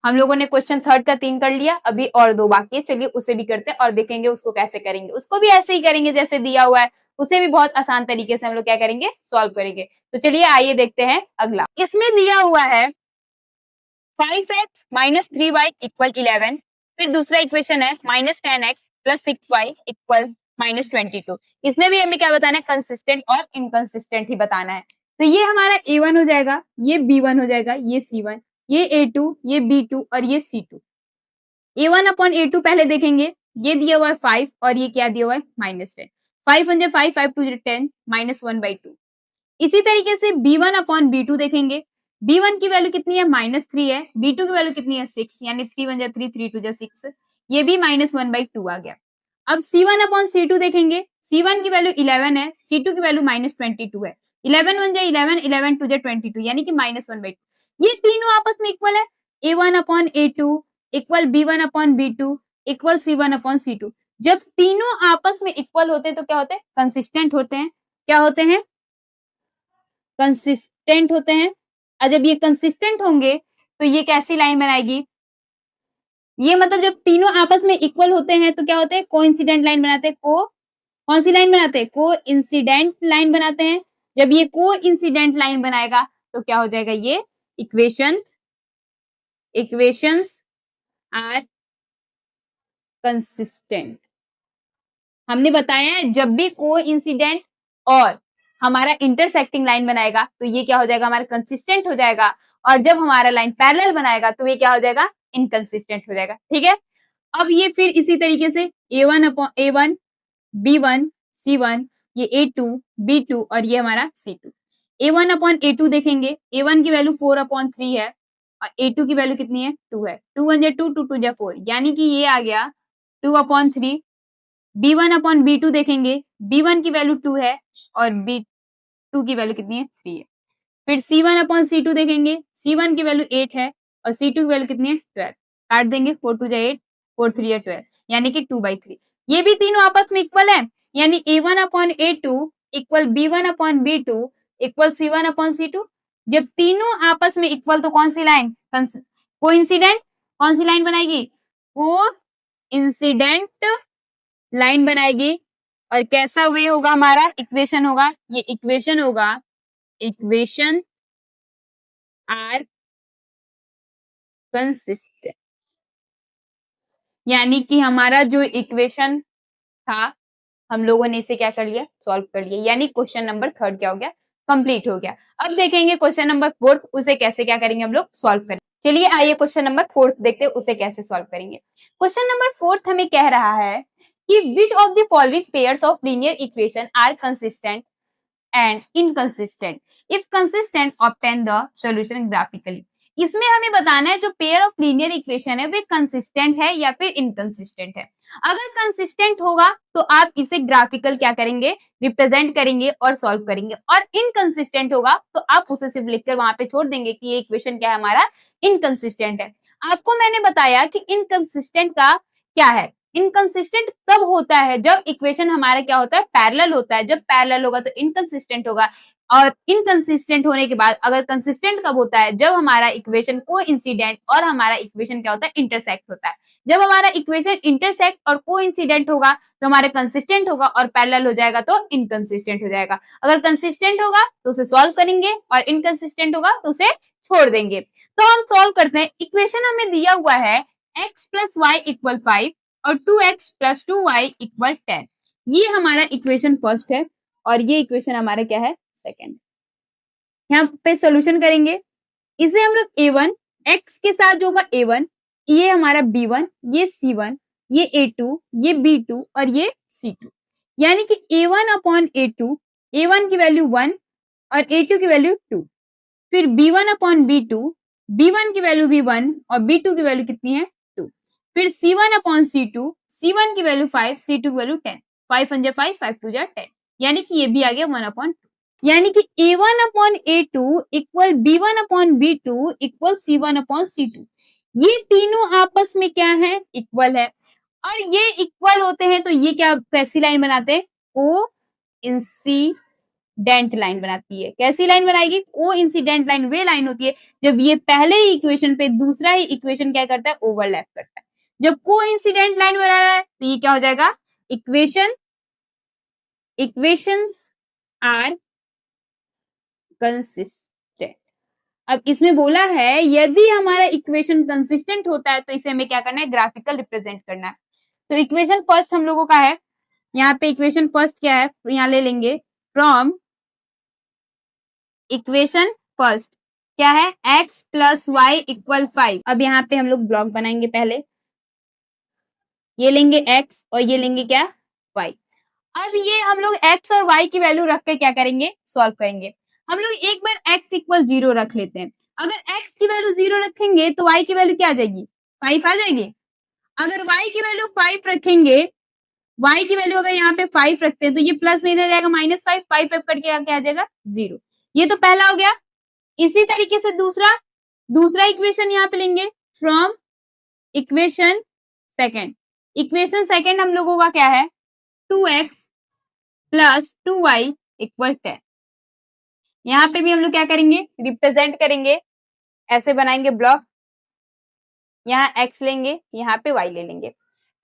हम लोगों ने क्वेश्चन थर्ड का 3 कर लिया, अभी और 2 बाकी है। चलिए उसे भी करते हैं और देखेंगे उसको कैसे करेंगे। उसको भी ऐसे ही करेंगे जैसे दिया हुआ है, उसे भी बहुत आसान तरीके से हम लोग क्या करेंगे, सॉल्व करेंगे। तो चलिए आइए देखते हैं अगला। इसमें दिया हुआ है 5x माइनस 3y इक्वल 11। फिर दूसरा इक्वेशन है -10x प्लस 6y इक्वल -22। इसमें भी हमें क्या बताना है, कंसिस्टेंट और इनकंसिस्टेंट ही बताना है। तो ये हमारा A1 हो जाएगा, ये B1 हो जाएगा, ये C1, ये A2, ये B2 और ये C2। A1 अपॉन A2 पहले देखेंगे, ये दिया हुआ है 5 और ये क्या दिया हुआ है -10। 5 1 5 5 2 10 -1/2। इसी तरीके से B1 अपॉन B2 देखेंगे, B1 की वैल्यू कितनी है -3 है, B2 की वैल्यू कितनी है 6, यानी 3 1 3 3 2 6, ये भी -1/2 आ गया। अब C1 अपॉन C2 देखेंगे, C1 की वैल्यू 11 है, C2 की वैल्यू -22 है। 11 1 11 11 2 22, यानी कि -1/2। ये तीनों आपस में इक्वल है, A1 upon A2 equal B1 upon B2 equal C1 upon C2। जब तीनों आपस में इक्वल होते हैं तो क्या होते हैं, कंसिस्टेंट होते हैं। क्या होते हैं, कंसिस्टेंट होते हैं। और जब ये कंसिस्टेंट होंगे तो ये कैसी लाइन बनाएगी, ये मतलब जब तीनों आपस में इक्वल होते हैं तो क्या होते हैं, कोइंसिडेंट लाइन बनाते हैं। कौन सी लाइन बनाते हैं, कोइंसिडेंट लाइन बनाते हैं। जब ये कोइंसिडेंट लाइन बनाएगा तो क्या हो जाएगा, ये इक्वेशंस आर कंसिस्टेंट। हमने बताया है जब भी कोइंसिडेंट और हमारा इंटरसेक्टिंग लाइन बनाएगा तो ये क्या हो जाएगा, हमारा कंसिस्टेंट हो जाएगा। और जब हमारा लाइन पैरेलल बनाएगा तो ये क्या हो जाएगा, इनकंसिस्टेंट हो जाएगा। ठीक है, अब ये फिर इसी तरीके से A1 upon A1 B1 C1, ये A2 B2 और ये हमारा C2। A1 अपॉन A2 देखेंगे, A1 की वैल्यू 4 अपॉन 3 है और A2 की वैल्यू कितनी है 2 है। 2 1 2 2 2 4, यानी कि ये आ गया 2 अपॉन 3। B1 अपॉन B2 देखेंगे, B1 की वैल्यू 2 है और B2 की वैल्यू कितनी है 3 है। फिर C1 अपॉन C2 देखेंगे, C1 की वैल्यू 8 है और C2 की वैल्यू कितनी है 12। काट देंगे, 4 2 8 4 3 12, यानी कि 2/3। ये भी तीनों आपस में इक्वल है, यानी A1 upon A2 equal B1 upon B2 equal C1 upon C2। जब तीनों आपस में इक्वल तो कौन सी लाइन, कोइंसिडेंट, कौन सी लाइन बनाएगी, कोइंसिडेंट लाइन बनाएगी। और कैसा वे होगा हमारा, इक्वेशन होगा, ये इक्वेशन होगा, इक्वेशन आर कंसिस्टेंट। यानी कि हमारा जो इक्वेशन था हम लोगों ने इसे क्या कर लिया, सॉल्व कर लिया, यानी क्वेश्चन नंबर थर्ड क्या हो गया, कंप्लीट हो गया। अब देखेंगे क्वेश्चन नंबर फोर्थ, उसे कैसे क्या करेंगे हम लोग, सॉल्व करेंगे। चलिए आइए क्वेश्चन नंबर फोर्थ देखते हैं, उसे कैसे सॉल्व करेंगे। क्वेश्चन नंबर फोर्थ हमें कह रहा है कि which of the following pairs of linear equation are consistent and inconsistent, if consistent obtain the solution graphically. इसमें हमें बताना है जो पेयर ऑफ लीनियर इक्वेशन है वे कंसिस्टेंट है या फिर इनकंसिस्टेंट है। अगर कंसिस्टेंट होगा तो आप इसे ग्राफिकल क्या करेंगे, रिप्रेजेंट करेंगे और सॉल्व करेंगे। और इनकंसिस्टेंट होगा तो आप उसे सिर्फ लिखकर वहां पे छोड़ देंगे कि ये इक्वेशन क्या है, हमारा इनकंसिस्टेंट है। आपको मैंने बताया कि इनकंसिस्टेंट का क्या है, इनकंसिस्टेंट कब होता है, जब इक्वेशन हमारा क्या होता है, पैरेलल होता है। जब पैरेलल होगा तो इनकंसिस्टेंट होगा। और इनकंसिस्टेंट होने के बाद अगर कंसिस्टेंट कब होता है, जब हमारा इक्वेशन कोइंसिडेंट और हमारा इक्वेशन क्या होता है, इंटरसेक्ट होता है। जब हमारा इक्वेशन इंटरसेक्ट और कोइंसिडेंट होगा तो हमारा कंसिस्टेंट होगा, और पैरेलल हो जाएगा तो इनकंसिस्टेंट हो जाएगा। अगर कंसिस्टेंट होगा तो उसे सॉल्व करेंगे और इनकंसिस्टेंट होगा तो उसे छोड़ देंगे। तो हम सॉल्व करते हैं। इक्वेशन हमें दिया हुआ है x प्लस वाई इक्वल 5 और 2x प्लस 2y इक्वल 10। ये हमारा इक्वेशन फर्स्ट है और ये इक्वेशन हमारा क्या है, सेकंड। यहाँ पे सोल्यूशन करेंगे, इसे हम लोग A1 x के साथ जो होगा A1, ये हमारा B1, ये C1, ये A2, ये B2 और ये C2। यानी कि a1 अपॉन a2, a1 की वैल्यू 1 और a2 की वैल्यू 2, फिर b1 अपॉन b2, b1 की वैल्यू भी 1 और b2 की वैल्यू कितनी है 2, फिर c1 अपॉन c2, c1 की वैल्यू 5, c2 की वैल्यू 10, 5 1 5, 5 2 10, यानी कि ये भी आ गया 1 अपॉन 2, यानी कि a1 upon a2 equal b1 upon b2 equal c1 upon c2, ये तीनों आपस में क्या है इक्वल है, और ये इक्वल होते हैं तो ये क्या कैसी लाइन बनाते हैं, को इंसिडेंट लाइन बनाती है। कैसी लाइन बनाएगी, को इंसिडेंट लाइन वे लाइन होती है जब ये पहले ही इक्वेशन पे दूसरा ही इक्वेशन क्या करता है, ओवरलैप करता है। जब को इंसिडेंट लाइन बना रहा है तो ये क्या हो जाएगा, इक्वेशंस आर कंसिस्टेंट। अब इसमें बोला है यदि हमारा इक्वेशन कंसिस्टेंट होता है तो इसे हमें क्या करना है, ग्राफिकल रिप्रेजेंट करना है। तो इक्वेशन फर्स्ट हम लोगों का है, यहाँ पे इक्वेशन फर्स्ट क्या है, यहाँ ले लेंगे फ्रॉम इक्वेशन फर्स्ट क्या है, x प्लस वाई इक्वल 5। अब यहाँ पे हम लोग ब्लॉक बनाएंगे, पहले ये लेंगे x और ये लेंगे क्या, y। अब ये हम लोग x और y की वैल्यू रख के क्या करेंगे, सॉल्व करेंगे। हम लोग एक बार x इक्वल 0 रख लेते हैं। अगर x की वैल्यू 0 रखेंगे तो y की वैल्यू क्या आ जाएगी, 5 आ जाएगी। अगर y की वैल्यू 5 रखेंगे, y की वैल्यू अगर यहाँ पे 5 रखते हैं तो ये प्लस में इधर जाएगा -5, 5 कट के क्या आ जाएगा 0। ये तो पहला हो गया। इसी तरीके से दूसरा इक्वेशन यहाँ पे लेंगे from equation second. Equation second हम लोगों का क्या है, 2x प्लस 2y इक्वल 10। यहाँ पे भी हम लोग क्या करेंगे, रिप्रेजेंट करेंगे, ऐसे बनाएंगे ब्लॉक, यहाँ x लेंगे, यहाँ पे y ले लेंगे।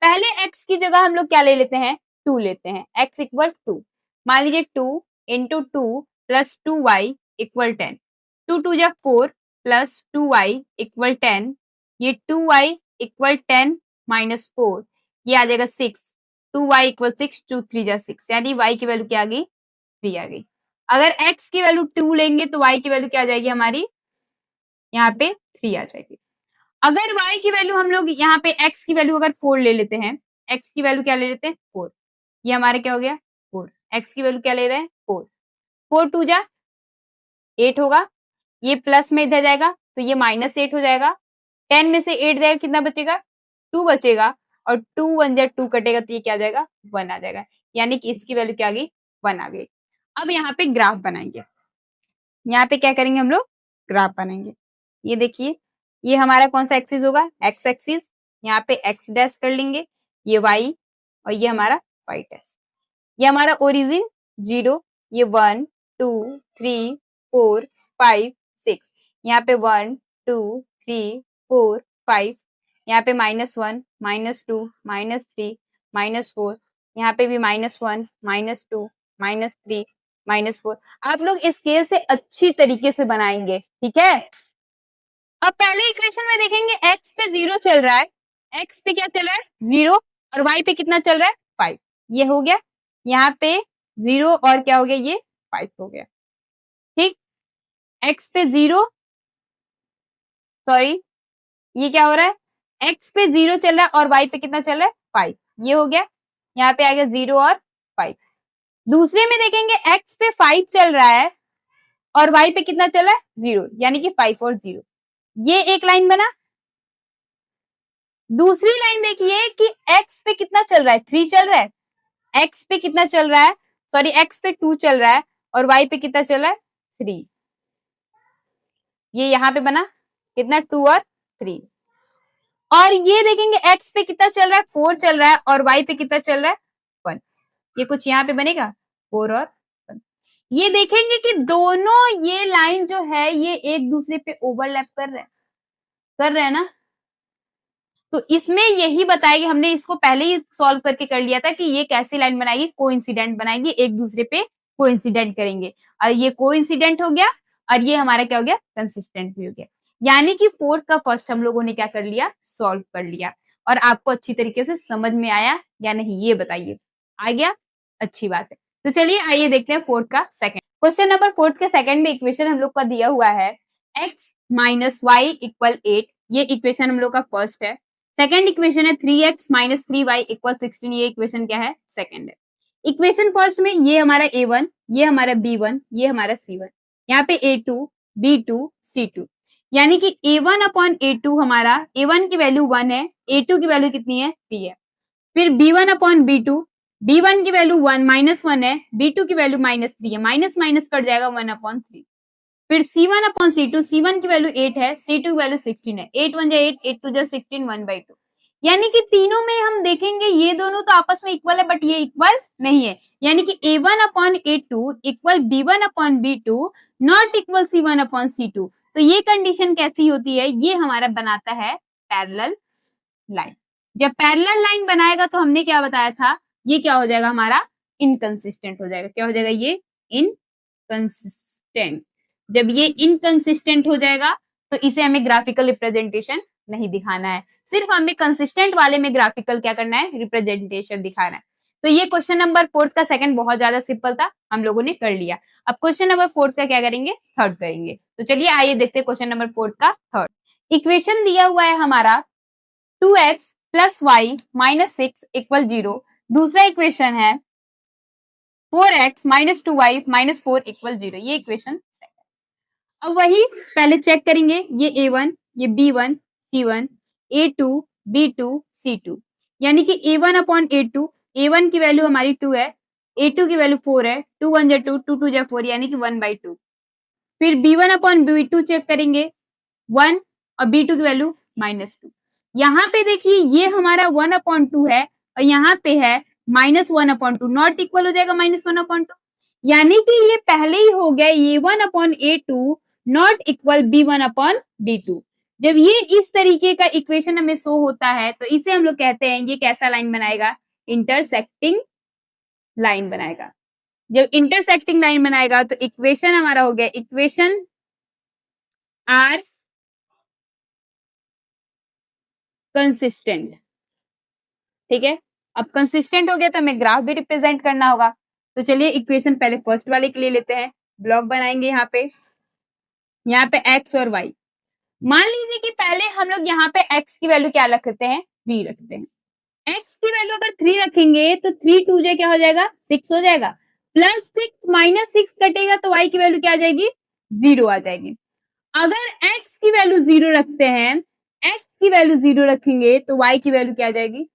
पहले x की जगह हम लोग क्या ले लेते हैं, 2 लेते हैं, x इक्वल 2। मान लीजिए 2 इंटू 2 प्लस 2y इक्वल 10, 2 2 जा 4 प्लस 2y इक्वल 10, ये 2y इक्वल 10 माइनस 4, ये आ जाएगा 6, 2y इक्वल 6, 2 3 जा 6, यानी y की वैल्यू क्या आ गई, 3 आ गई। अगर x की वैल्यू 2 लेंगे तो y की वैल्यू क्या आ जाएगी हमारी, यहाँ पे 3 आ जाएगी। अगर y की वैल्यू हम लोग यहाँ पे x की वैल्यू अगर 4 ले लेते हैं, x की वैल्यू क्या ले लेते हैं 4, ये हमारे क्या हो गया 4, x की वैल्यू क्या ले रहे हैं 4, 4 2 जा 8 होगा, ये प्लस में इधर जाएगा तो ये -8 हो जाएगा, 10 में से 8 जाएगा कितना बचेगा, 2 बचेगा, और 2 1 जा 2 कटेगा तो ये क्या आ जाएगा 1 आ जाएगा, यानी कि इसकी वैल्यू क्या आ गई 1 आ गई। अब यहाँ पे ग्राफ बनाएंगे, यहाँ पे क्या करेंगे हम लोग, ग्राफ बनाएंगे। ये देखिए ये हमारा कौन सा एक्सिस होगा, एक्स एक्सिस, यहाँ पे एक्स डैश कर लेंगे, ये वाई और ये हमारा वाई डैश। ये हमारा ओरिजिन 0, ये 1 2 3 4 5 6, यहाँ पे 1 2 3 4 5, यहाँ पे -1 -2 -3 -4, यहाँ पे भी -1 -2 -3 -4। आप लोग स्केल से अच्छी तरीके से बनाएंगे, ठीक है। अब पहले इक्वेशन में देखेंगे x पे 0 चल रहा है, x पे क्या चल रहा है 0, और y पे कितना चल रहा है 5, ये हो गया, यहाँ पे 0 और क्या हो गया ये 5 हो गया, ठीक। x पे 0, सॉरी ये क्या हो रहा है, x पे 0 चल रहा है और y पे कितना चल रहा है 5, ये हो गया, यहाँ पे आ गया 0 और 5। दूसरे में देखेंगे x पे 5 चल रहा है और y पे कितना चल रहा है 0, यानी कि 5 और 0, ये एक लाइन बना। दूसरी लाइन देखिए कि x पे कितना चल रहा है 3 चल रहा है, x पे कितना चल रहा है, सॉरी x पे 2 चल रहा है और y पे कितना चल रहा है 3, ये यहाँ पे बना कितना 2 और 3। और ये देखेंगे x पे कितना चल रहा है 4 चल रहा है और y पे कितना चल रहा है 1, ये कुछ यहाँ पे बनेगा 4 और 1। ये देखेंगे कि दोनों ये लाइन जो है ये एक दूसरे पे ओवरलैप कर रहे हैं ना। तो इसमें यही बताया कि हमने इसको पहले ही सॉल्व करके कर लिया था कि ये कैसी लाइन बनाएगी, कोइंसिडेंट बनाएगी, एक दूसरे पे कोइंसिडेंट करेंगे, और ये कोइंसिडेंट हो गया और ये हमारा क्या हो गया कंसिस्टेंट भी हो गया। यानी कि फोर्थ का फर्स्ट हम लोगों ने क्या कर लिया, सॉल्व कर लिया। और आपको अच्छी तरीके से समझ में आया या नहीं ये बताइए, आ गया, अच्छी बात है। तो चलिए आइए देखते हैं फोर्थ का सेकंड क्वेश्चन। नंबर फोर्थ के सेकंड में इक्वेशन हम लोग का दिया हुआ है x माइनस वाई इक्वल 8, ये इक्वेशन हम लोग का फर्स्ट है। सेकेंड इक्वेशन है 3x माइनस 3y इक्वल 16, ये इक्वेशन क्या है सेकेंड है। इक्वेशन फर्स्ट में ये हमारा A1, ये हमारा B1, ये हमारा C1, यहाँ पे A2, B2, C2, यानी कि A1 अपॉन A2 हमारा A1 की वैल्यू 1 है, A2 की वैल्यू कितनी है 3 है। फिर B1 अपॉन B2, B1 की वैल्यू 1 -1 है, B2 की वैल्यू -3 है, माइनस माइनस कट जाएगा 1 अपॉन 3। फिर C1 अपॉन C2, C1 की वैल्यू 8 है, C2 की वैल्यू 16 है, 8 1 जा 8, 8 2 जा 16, 1/2। यानी कि तीनों में हम देखेंगे ये दोनों तो आपस में इक्वल है, बट ये इक्वल नहीं है, यानी कि A1 upon A2 equal B1 upon B2 not equal C1 upon C2। तो ये कंडीशन कैसी होती है, ये हमारा बनाता है पैरेलल लाइन। जब पैरेलल लाइन बनाएगा तो हमने क्या बताया था, ये क्या हो जाएगा हमारा इनकंसिस्टेंट हो जाएगा। क्या हो जाएगा, ये इनकंसिस्टेंट। जब ये इनकंसिस्टेंट हो जाएगा तो इसे हमें ग्राफिकल रिप्रेजेंटेशन नहीं दिखाना है, सिर्फ हमें कंसिस्टेंट वाले में ग्राफिकल क्या करना है, रिप्रेजेंटेशन दिखाना है। तो ये क्वेश्चन नंबर 4 का सेकंड बहुत ज्यादा सिंपल था, हम लोगों ने कर लिया। अब क्वेश्चन नंबर 4 का क्या करेंगे, थर्ड करेंगे। तो चलिए आइए देखते हैं क्वेश्चन नंबर 4 का थर्ड। इक्वेशन दिया हुआ है हमारा 2x plus Y minus 6 equal 0। दूसरा इक्वेशन है 4x minus 2y minus 4 equal 0। ये इक्वेशन। अब वही पहले चेक करेंगे, ये A1, ये B1, C1, A2, B2, C2, यानी कि A1 अपॉन A2, A1 की वैल्यू हमारी 2 है, A2 की वैल्यू 4 है, 2 1 जा 2, 2 2 जा 4, यानी कि 1/2। फिर B1 अपॉन B2 चेक करेंगे, 1 और B2 की वैल्यू -2। यहाँ पे देखिए ये हमारा 1 अपॉन 2 है और यहाँ पे है -1 अपॉन 2, नॉट इक्वल हो जाएगा -1 अपॉन 2, यानी कि ये पहले ही हो गया A1 upon A2 not equal B1 upon B2। जब ये इस तरीके का इक्वेशन हमें शो होता है तो इसे हम लोग कहते हैं, ये कैसा लाइन बनाएगा, इंटरसेक्टिंग लाइन बनाएगा। जब इंटरसेक्टिंग लाइन बनाएगा तो इक्वेशन हमारा हो गया, इक्वेशन आर कंसिस्टेंट। ठीक है, अब कंसिस्टेंट हो गया तो हमें ग्राफ भी रिप्रेजेंट करना होगा। तो चलिए इक्वेशन पहले फर्स्ट वाले के लिए लेते हैं, ब्लॉक बनाएंगे यहाँ पे x और y। मान लीजिए कि पहले हम लोग यहाँ पे x की वैल्यू क्या रखते हैं, 3 रखते हैं। x की वैल्यू अगर 3 रखेंगे तो 3 2 जा क्या हो जाएगा, 6 हो जाएगा, प्लस 6 माइनस 6 कटेगा तो y की वैल्यू क्या आ जाएगी, 0 आ जाएगी। अगर x की वैल्यू 0 रखते हैं, x की वैल्यू 0 रखेंगे तो y की वैल्यू क्या आ जाएगी,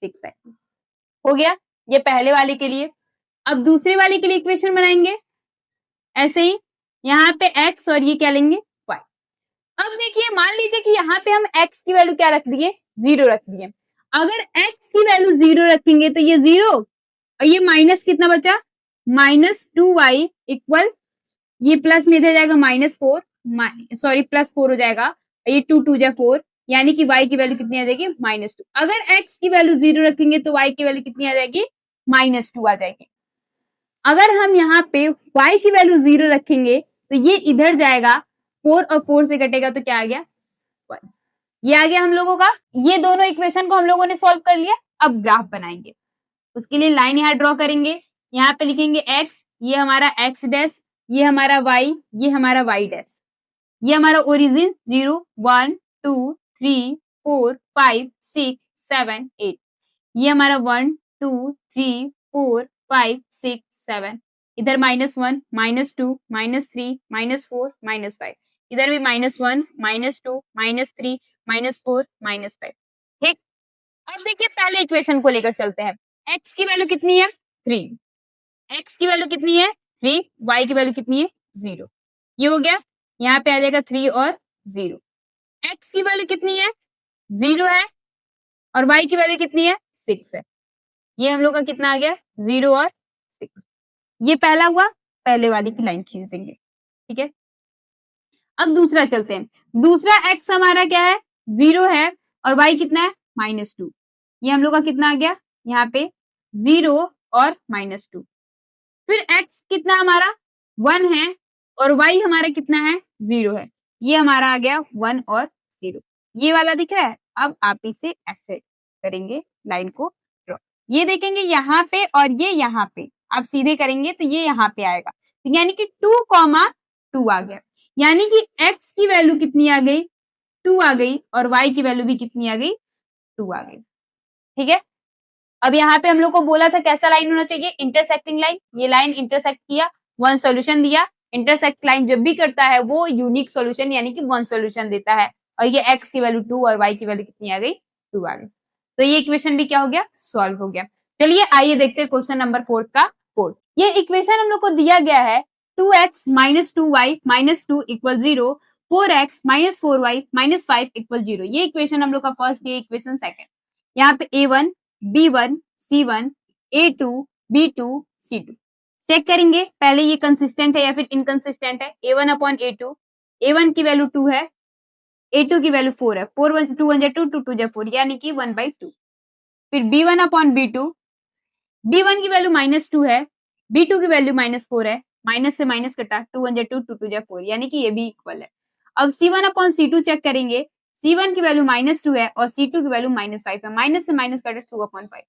6 आएगी। हो गया ये पहले वाले के लिए। अब दूसरे वाले के लिए इक्वेशन बनाएंगे ऐसे ही, यहाँ पे x और ये क्या लेंगे, y। अब देखिए मान लीजिए कि यहाँ पे हम x की वैल्यू क्या रख दिए, 0 रख दिए। अगर x की वैल्यू 0 रखेंगे तो ये 0 और ये माइनस कितना बचा, -2y इक्वल, ये प्लस में इधर जाएगा -4, सॉरी +4 हो जाएगा, ये 2 2 जा 4, यानी कि y की वैल्यू कितनी आ जाएगी, -2। अगर x की वैल्यू 0 रखेंगे तो y की वैल्यू कितनी आ जाएगी, -2 आ जाएगी। अगर हम यहाँ पे y की वैल्यू 0 रखेंगे तो ये इधर जाएगा, 4 और 4 से कटेगा तो क्या आ गया, 1। ये आ गया हम लोगों का, ये दोनों इक्वेशन को हम लोगों ने सॉल्व कर लिया। अब ग्राफ बनाएंगे, उसके लिए लाइन यहाँ ड्रॉ करेंगे, यहाँ पे लिखेंगे x, ये हमारा x डैश, ये हमारा y, ये हमारा y डैश, ये हमारा ओरिजिन 0 1 2 3 4 5 6 7 8, ये हमारा 1 2 3 4 5 6 7, इधर -1 -2 -3 -4 -5, इधर भी -1 -2 -3 -4 -5। ठीक, अब देखिए पहले इक्वेशन को लेकर चलते हैं। x की वैल्यू कितनी है, 3, x की वैल्यू कितनी है 3, y की वैल्यू कितनी है 0। ये हो गया, यहाँ पे आ जाएगा 3 और 0। x की वैल्यू कितनी है, 0 है, और y की वैल्यू कितनी है, 6 है। ये हम लोग का कितना आ गया, 0 और 6। ये पहला हुआ, पहले वाली की लाइन खींच देंगे। ठीक है, अब दूसरा चलते हैं। दूसरा x हमारा क्या है, 0 है, और y कितना है, -2। ये हम लोग का कितना आ गया, यहाँ पे 0 और -2। फिर x कितना हमारा 1 है, और y हमारा कितना है, 0 है। ये हमारा आ गया 1 और 0। ये वाला दिख रहा है। अब आप इसे ऐसे करेंगे, लाइन को ड्रॉ, ये देखेंगे यहाँ पे और ये यहाँ पे, आप सीधे करेंगे तो ये यहाँ पे आएगा, यानी कि 2, 2 आ गया, यानी कि x की वैल्यू कितनी आ गई, 2 आ गई, और y की वैल्यू भी कितनी आ गई, 2 आ गई। ठीक है, अब यहाँ पे हम लोग को बोला था कैसा लाइन होना चाहिए, इंटरसेक्टिंग लाइन। ये लाइन इंटरसेक्ट किया, वन सोल्यूशन दिया। इंटरसेक्ट लाइन जब भी करता है वो यूनिक सोल्यूशन यानी कि वन सोल्यूशन देता है। और ये x की वैल्यू 2 और y की वैल्यू कितनी आ गई, 2 आ गई। तो ये इक्वेशन भी क्या हो गया, सॉल्व हो गया। चलिए आइए देखते हैं क्वेश्चन नंबर 4 का कोड। ये इक्वेशन हम लोग को दिया गया है 2x minus 2y minus 2 equal 0, 4x minus 4y minus 5 equal 0। ये इक्वेशन हम लोग का फर्स्ट, ये इक्वेशन सेकंड। यहाँ पे a1 b1 c1 a2 b2 c2 check करेंगे पहले ये कंसिस्टेंट है या फिर इनकंसिस्टेंट है। a1 अपॉन a2, a1 की वैल्यू 2 है, a2 की वैल्यू 4 है, 4 1 2 1 2 2 2 4 यानी कि 1/2। फिर b1 अपॉन b2, b1 की वैल्यू -2 है, b2 की वैल्यू -4 है, माइनस से माइनस कटा, 2 1 2 2 2 4 यानी कि ये भी इक्वल है। अब c1 अपॉन c2 चेक करेंगे, c1 की वैल्यू -2 है और c2 की वैल्यू -5 है, माइनस से माइनस कटा 2 अपॉन 5।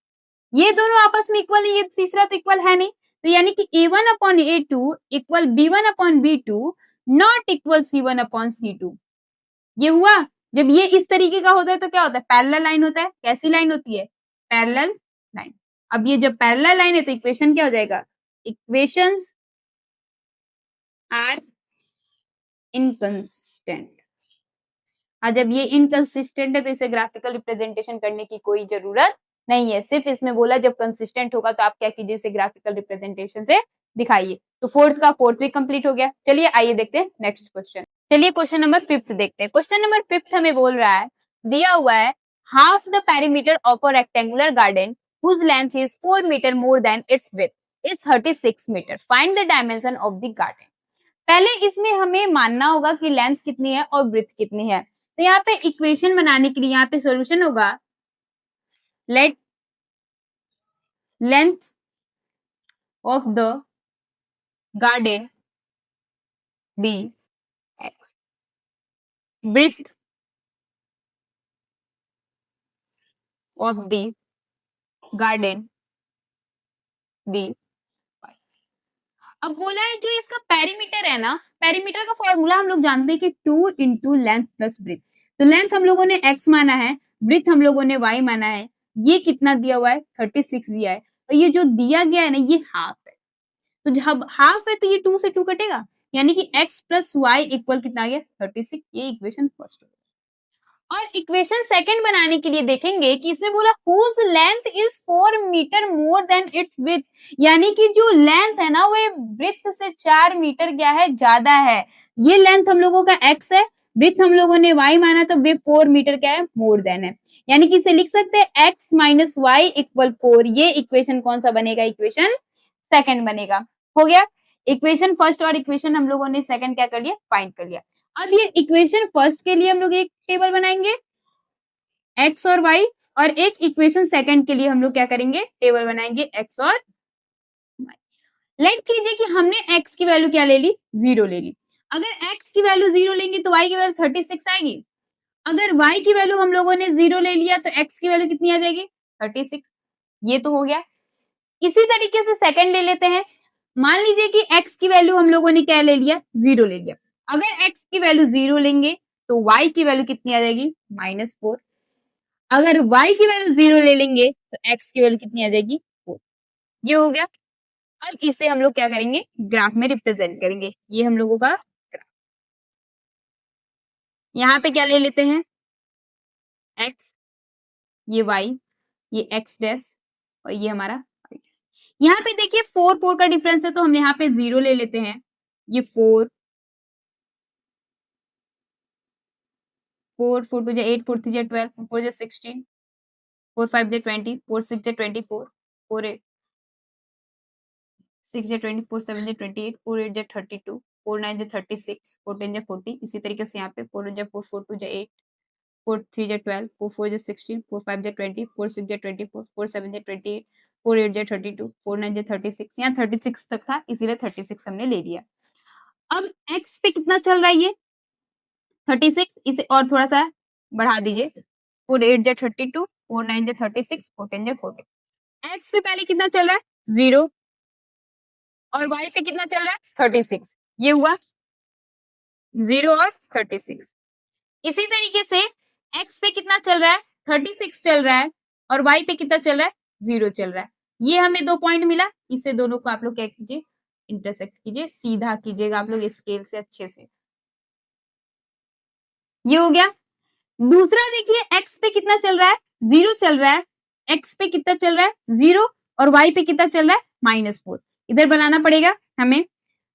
ये दोनों आपस में इक्वल है, ये तीसरा तो इक्वल है नहीं, तो यानी कि a1 upon a2 equal b1 upon b2 not equal c1 upon c2। ये हुआ। जब ये इस तरीके का होता है तो क्या होता है, पैरेलल लाइन होता है। कैसी लाइन होती है, पैरेलल लाइन। अब ये जब पैरेलल लाइन है तो इक्वेशन क्या हो जाएगा, इक्वेशंस आर इनकंसिस्टेंट। और जब ये इनकंसिस्टेंट है तो इसे ग्राफिकल रिप्रेजेंटेशन करने की कोई जरूरत नहीं है। सिर्फ इसमें बोला जब कंसिस्टेंट होगा तो आप क्या कीजिए, इसे ग्राफिकल रिप्रेजेंटेशन से दिखाइए। तो फोर्थ का फोर्थ भी कंप्लीट हो गया। चलिए आइए देखते हैं नेक्स्ट क्वेश्चन। चलिए क्वेश्चन नंबर 5 देखते हैं। क्वेश्चन नंबर 5 हमें बोल रहा है, दिया हुआ है half the perimeter of a rectangular garden whose length is 4 meter more than its width is 36 meter. Find the dimension of the garden. पहले इसमें हमें मानना होगा कि लेंथ कितनी है और ब्रेथ कितनी है। तो यहाँ पे इक्वेशन बनाने के लिए यहाँ पे सॉल्यूशन होगा, let length of the garden be x, breadth of the garden be y। अब बोला है जो इसका पेरीमीटर है ना, पेरीमीटर का फॉर्मूला हम लोग जानते हैं कि 2 इंटू लेंथ प्लस ब्रेथ। तो लेंथ हम लोगों ने x माना है, ब्रेथ हम लोगों ने y माना है। ये कितना दिया हुआ है, 36 दिया है। और ये जो दिया गया है ना, ये हाफ है। तो जब हाफ है तो ये 2 से 2 कटेगा, यानी कि x प्लस वाई इक्वल कितना आ गया, 36। ये इक्वेशन फर्स्ट। और इक्वेशन सेकंड बनाने के लिए देखेंगे कि इसमें बोला whose length is 4 metre more than its width, यानी कि जो लेंथ है ना वो ब्रेथ से 4 मीटर क्या है, ज्यादा है। ये लेंथ हम लोगों का x है, ब्रेथ हम लोगों ने y माना तो वे 4 मीटर क्या है, मोर देन है। यानी कि इसे लिख सकते हैं x माइनस वाई इक्वल 4। ये इक्वेशन कौन सा बनेगा, इक्वेशन सेकंड बनेगा। हो गया। इक्वेशन फर्स्ट और इक्वेशन हम लोगों ने सेकंड क्या कर लिया, फाइंड कर लिया। अब ये इक्वेशन फर्स्ट के लिए हम लोग एक टेबल बनाएंगे x और y, और एक इक्वेशन सेकंड के लिए हम लोग क्या करेंगे, टेबल बनाएंगे x और y। लेट कीजिए कि हमने x की वैल्यू क्या ले ली, 0 ले ली। अगर x की वैल्यू 0 लेंगे तो y की वैल्यू 36 आएगी। अगर y की वैल्यू हम लोगों ने 0 ले लिया तो x की वैल्यू कितनी आ जाएगी, 36। ये तो हो गया। इसी तरीके से सेकंड ले लेते हैं। मान लीजिए कि x की वैल्यू हम लोगों ने क्या ले लिया, 0 ले लिया। अगर x की वैल्यू 0 लेंगे तो y की वैल्यू कितनी आ जाएगी, -4। अगर y की वैल्यू 0 ले लेंगे तो x की वैल्यू कितनी आ जाएगी, 4। ये हो गया। अब इसे हम लोग क्या करेंगे, ग्राफ में रिप्रेजेंट करेंगे। ये हम लोगों का ग्राफ। यहाँ पे क्या ले लेते हैं, x, ये y, ये x डैश और ये हमारा y डैश। यहाँ पे देखिए 4 4 का डिफरेंस है तो हम यहाँ पे 0 ले लेते हैं। ये 4 4 4 2 8 4 3 12 4 4 16 4 5 20 4 6 24 4 8 6 20 4 7 28 4 8 32 4 9 36 4 10 40। इसी तरीके से यहाँ पे 4 4 4 2 8 4 3 12 4 4 16 4 5 20 4 6 24 4 7 28 4 8 32 4 9 36। यहाँ 36 तक था इसीलिए 36 हमने ले लिया। अब x पे कितना चल रहा है, ये 36। इसे और थोड़ा सा बढ़ा दीजिए, 4 8 32 4 9 36 4 10 40। x पे पहले कितना चल रहा है, 0, और y पे कितना चल रहा है, 36। ये हुआ 0 और 36। इसी तरीके से x पे कितना चल रहा है, 36 चल रहा है, और y पे कितना चल रहा है, 0 चल रहा है। ये हमें 2 पॉइंट मिला, इसे दोनों को आप लोग क्या कीजिए, इंटरसेक्ट कीजिए, सीधा कीजिएगा आप लोग स्केल से अच्छे से। ये हो गया। दूसरा देखिए x पे कितना चल रहा है, 0 चल रहा है। x पे कितना चल रहा है, 0, और y पे कितना चल रहा है, -4। इधर बनाना पड़ेगा हमें,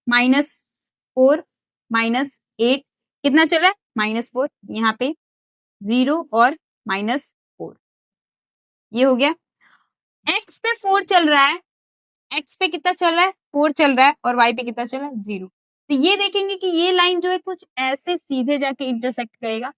-4 -8 कितना चल रहा है, -4, यहाँ पे 0 और -4, ये हो गया। x पे 4 चल रहा है, x पे कितना चल रहा है, 4 चल रहा है, और y पे कितना चल रहा है, 0। तो ये देखेंगे कि ये लाइन जो है कुछ ऐसे सीधे जाके इंटरसेक्ट करेगा,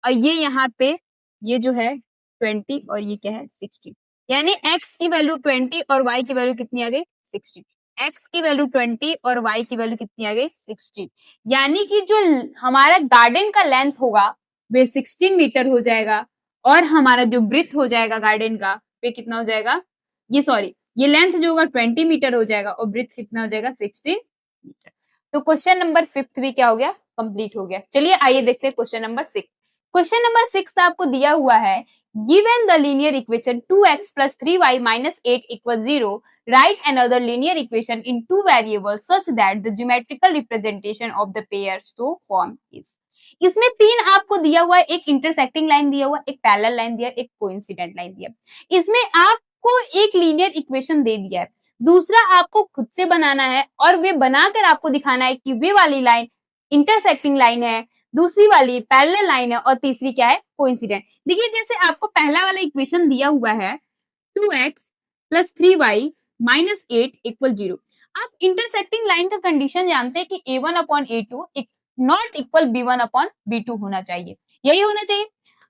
और ये यहाँ पे ये जो है 20 और ये क्या है 60, यानी x की वैल्यू 20 और y की वैल्यू कितनी आ गई, 60। x की वैल्यू 20 और y की वैल्यू कितनी आ गई, 60। यानी कि जो हमारा गार्डन का लेंथ होगा वे 16 मीटर हो जाएगा, और हमारा जो ब्रीथ हो जाएगा गार्डन का वे कितना हो जाएगा, ये सॉरी, ये लेंथ जो होगा 20 मीटर हो जाएगा, और ब्रीथ कितना हो जाएगा, 16 मीटर। तो क्वेश्चन नंबर 5 भी क्या हो गया, कंप्लीट हो गया। चलिए आइए देखते हैं क्वेश्चन नंबर 6। क्वेश्चन नंबर 6 आपको दिया हुआ है, given the linear equation 2x plus 3y minus 8 equals 0, write another linear equation in two variables such that the geometrical representation of the pair so form is। इसमें तीन आपको दिया हुआ है, एक इंटरसेक्टिंग लाइन दिया हुआ, एक पैरेलल लाइन दिया, एक कोइंसिडेंट लाइन दिया। इसमें आपको एक लीनियर इक्वेशन दे दिया है, दूसरा आपको खुद से बनाना है, और वे बनाकर आपको दिखाना है कि वे वाली लाइन इंटरसेक्टिंग लाइन है, दूसरी वाली पैरेलल लाइन है, और तीसरी क्या है, कोइंसिडेंट। देखिए जैसे आपको पहला वाला इक्वेशन दिया हुआ है 2x plus 3y minus 8 equal 0। आप इंटरसेक्टिंग लाइन का कंडीशन जानते हैं कि a1 upon a2 not equal b1 upon b2 होना चाहिए, यही होना चाहिए।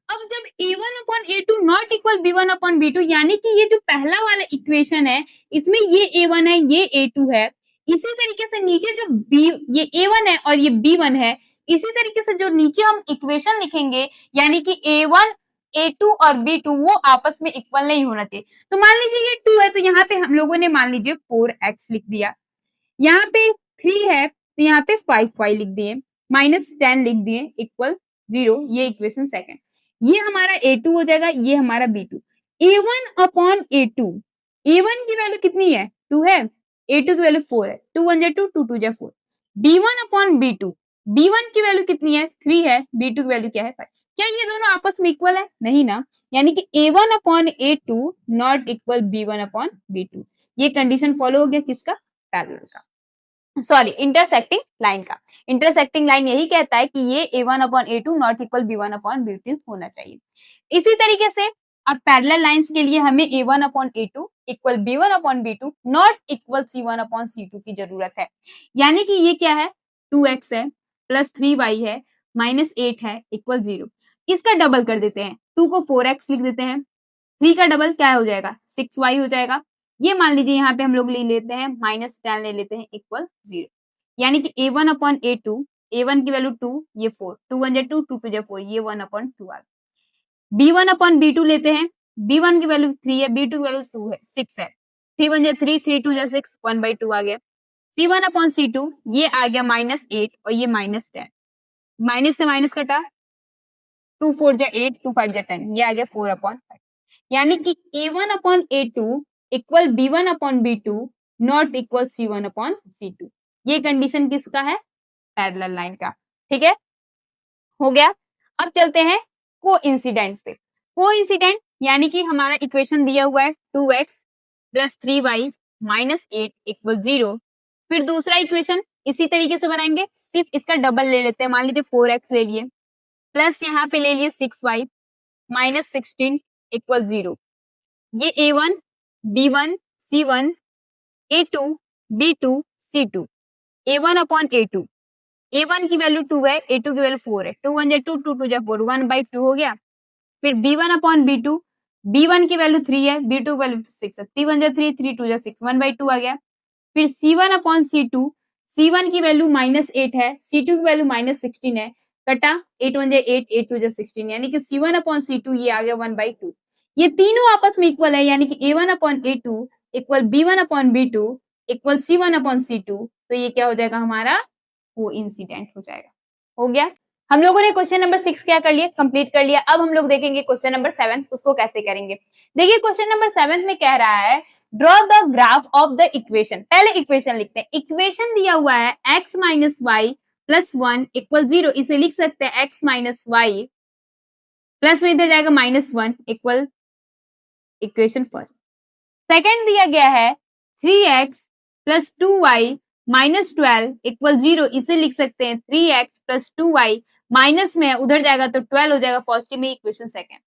अब जब a1 upon a2 not equal b1 upon b2, यानी कि ये जो पहला वाला इक्वेशन है इसमें ये a1 है, ये a2 है, इसी तरीके से नीचे जो b, ये a1 है और ये b1 है, इसी तरीके से जो नीचे हम इक्वेशन लिखेंगे, यानी कि a1 a2 और b2 वो आपस में इक्वल नहीं होना चाहिए। तो मान लीजिए ये 2 है, तो यहाँ पे हम लोगों ने मान लीजिए 4x लिख दिया, यहाँ पे 3 है तो यहाँ पे 5y लिख दिए, -10 लिख दिए, इक्वल 0, ये इक्वेशन सेकंड। ये हमारा a2 हो जाएगा, ये हमारा b2। a1 upon a2, a1 की वैल्यू कितनी है, 2 है, a2 की वैल्यू 4 है, 2 1 जा 2, 2 2 जा 4। b1 अपॉन b2, b1 की वैल्यू कितनी है, 3 है, b2 की वैल्यू क्या है, 5। क्या ये दोनों आपस में इक्वल है, नहीं ना, यानी कि a1 upon a2 not equal b1 upon b2। ये कंडीशन फॉलो हो गया किसका, पैरेलल का, सॉरी इंटरसेक्टिंग लाइन का। इंटरसेक्टिंग लाइन यही कहता है कि ये a1 upon a2 not equal b1 upon b2 होना चाहिए। इसी तरीके से अब पैरेलल लाइंस के लिए हमें a1 upon a2 equal b1 upon b2 not equal c1 upon c2 की जरूरत है। यानी कि ये क्या है, 2x है प्लस 3y है माइनस 8 है इक्वल 0। इसका डबल कर देते हैं, 2 को 4x लिख देते हैं, 3 का डबल क्या हो जाएगा, 6y हो जाएगा। ये मान लीजिए यहाँ पे हम लोग ले लेते हैं -10 ले लेते हैं इक्वल 0, यानी कि a1 अपॉन a2, a1 की वैल्यू 2, ये 4, 2 1 जा 2, 2 2 जा 4, ये 1 अपॉन 2 आ गया। b1 अपॉन b2 लेते हैं, b1 की वैल्यू 3 है, b2 की वैल्यू 2 है, 6 है, 3 1 जा 3, 3 2 जा 6, 1/2 आ गया। c1 अपॉन c2 ये आ गया -8 और ये -10, माइनस से माइनस कटा, 2 4 जा 8, 2 5 जा 10, ये आ गया 4 अपॉन 5। यानी कि a1 upon a2 equal b1 upon b2 not equal c1 upon c2। ये कंडीशन किसका है, पैरेलल लाइन का, ठीक है, हो गया। अब चलते हैं कोइंसिडेंट पे। कोइंसिडेंट यानी कि हमारा इक्वेशन दिया हुआ है 2x plus 3y minus 8 equal 0। फिर दूसरा इक्वेशन इसी तरीके से बनाएंगे, सिर्फ इसका डबल ले लेते हैं, मान लीजिए 4x ले लिए, प्लस यहाँ पे ले लिए 6y माइनस 16 इक्वल 0। ये a1 b1 c1 a2 b2 c2, a1 upon a2, a1 की वैल्यू 2 है, a2 की वैल्यू 4 है, 2 1 जा 2, 2 2 जा 4, 1/2 हो गया। फिर b1 अपॉन b2, b1 की वैल्यू 3 है, b2 की वैल्यू 6 है, 3 1 जा 3, 3 2 जा 6, 1/2 आ गया। फिर c1 अपॉन c2, c1 की वैल्यू -8 है, c2 की वैल्यू -16 है, कटा 8 1 जा 8, 8 2 जा 16, यानी कि c1 अपॉन c2 ये आ गया 1/2। ये तीनों आपस में इक्वल है, यानी कि a1 upon a2 equal b1 upon b2 equal c1 upon c2। तो ये क्या हो जाएगा हमारा, कोइंसिडेंट हो जाएगा। हो गया। हम लोगों ने क्वेश्चन नंबर 6 क्या कर लिया, कंप्लीट कर लिया। अब हम लोग देखेंगे क्वेश्चन नंबर 7, उसको कैसे करेंगे। देखिए क्वेश्चन नंबर 7 में कह रहा है draw the graph of the equation. पहले इक्वेशन लिखते हैं। इक्वेशन दिया हुआ है x minus y plus 1 equal 0। इसे लिख सकते हैं x माइनस वाई प्लस में इधर जाएगा -1 इक्वल इक्वेशन फर्स्ट। सेकेंड दिया गया है 3x plus 2y minus 12 equal 0। इसे लिख सकते हैं 3x प्लस 2y माइनस में उधर जाएगा तो 12 हो जाएगा पॉजिटिव में equation second.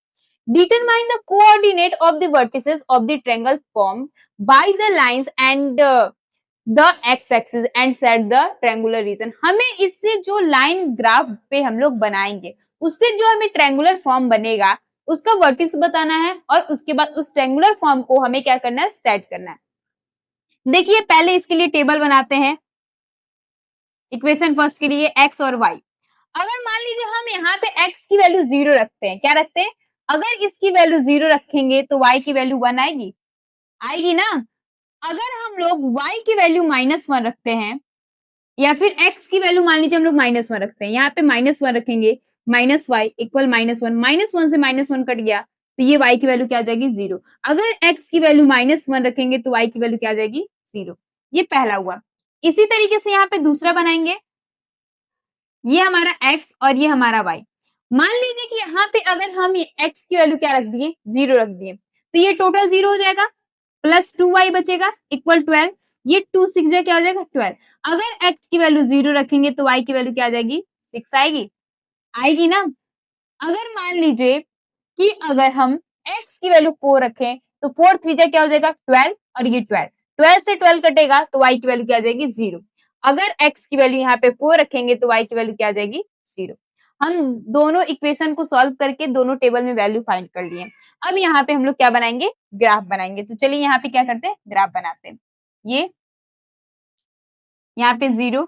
Determine the coordinate of the vertices of the triangle form by the lines and the x axis and set the triangular region. हमें इससे जो लाइन ग्राफ पे हम लोग बनाएंगे उससे जो हमें ट्रायंगुलर फॉर्म बनेगा उसका वर्टिस बताना है और उसके बाद उस ट्रायंगुलर फॉर्म को हमें क्या करना है, सेट करना है। देखिए पहले इसके लिए टेबल बनाते हैं। इक्वेशन फर्स्ट के लिए x और y। अगर मान लीजिए हम यहाँ पे x की वैल्यू 0 रखते हैं, क्या रखते हैं, अगर इसकी वैल्यू 0 रखेंगे तो y की वैल्यू 1 आएगी, आएगी ना। अगर हम लोग y की वैल्यू -1 रखते हैं या फिर x की वैल्यू मान लीजिए हम लोग -1 रखते हैं, यहाँ पे -1 रखेंगे, माइनस वाई इक्वल -1, -1 से -1 कट गया तो ये y की वैल्यू क्या आ जाएगी, 0। अगर x की वैल्यू -1 रखेंगे तो y की वैल्यू क्या आ जाएगी, 0। ये पहला हुआ। इसी तरीके से यहाँ पे दूसरा बनाएंगे। ये हमारा x और ये हमारा y। मान लीजिए कि यहाँ पे अगर हम x की वैल्यू क्या रख दिए, 0 रख दिए, तो ये टोटल 0 हो जाएगा, प्लस 2y बचेगा इक्वल 12। ये 2 6 जा क्या हो जाएगा 12। अगर x की वैल्यू 0 रखेंगे तो y की वैल्यू क्या आ जाएगी, 6 आएगी, आएगी ना। अगर मान लीजिए कि अगर हम x की वैल्यू 4 रखें तो 4 3 जा क्या हो जाएगा 12 और ये 12 से 12 कटेगा तो y की वैल्यू क्या आ जाएगी, 0। अगर x की वैल्यू यहाँ पे 4 रखेंगे तो y की वैल्यू क्या आ जाएगी, 0। हम दोनों इक्वेशन को सॉल्व करके दोनों टेबल में वैल्यू फाइंड कर लिए। अब यहाँ पे हम लोग क्या बनाएंगे, ग्राफ बनाएंगे। तो चलिए यहाँ पे क्या करते हैं, ग्राफ बनाते हैं। ये यहाँ पे 0,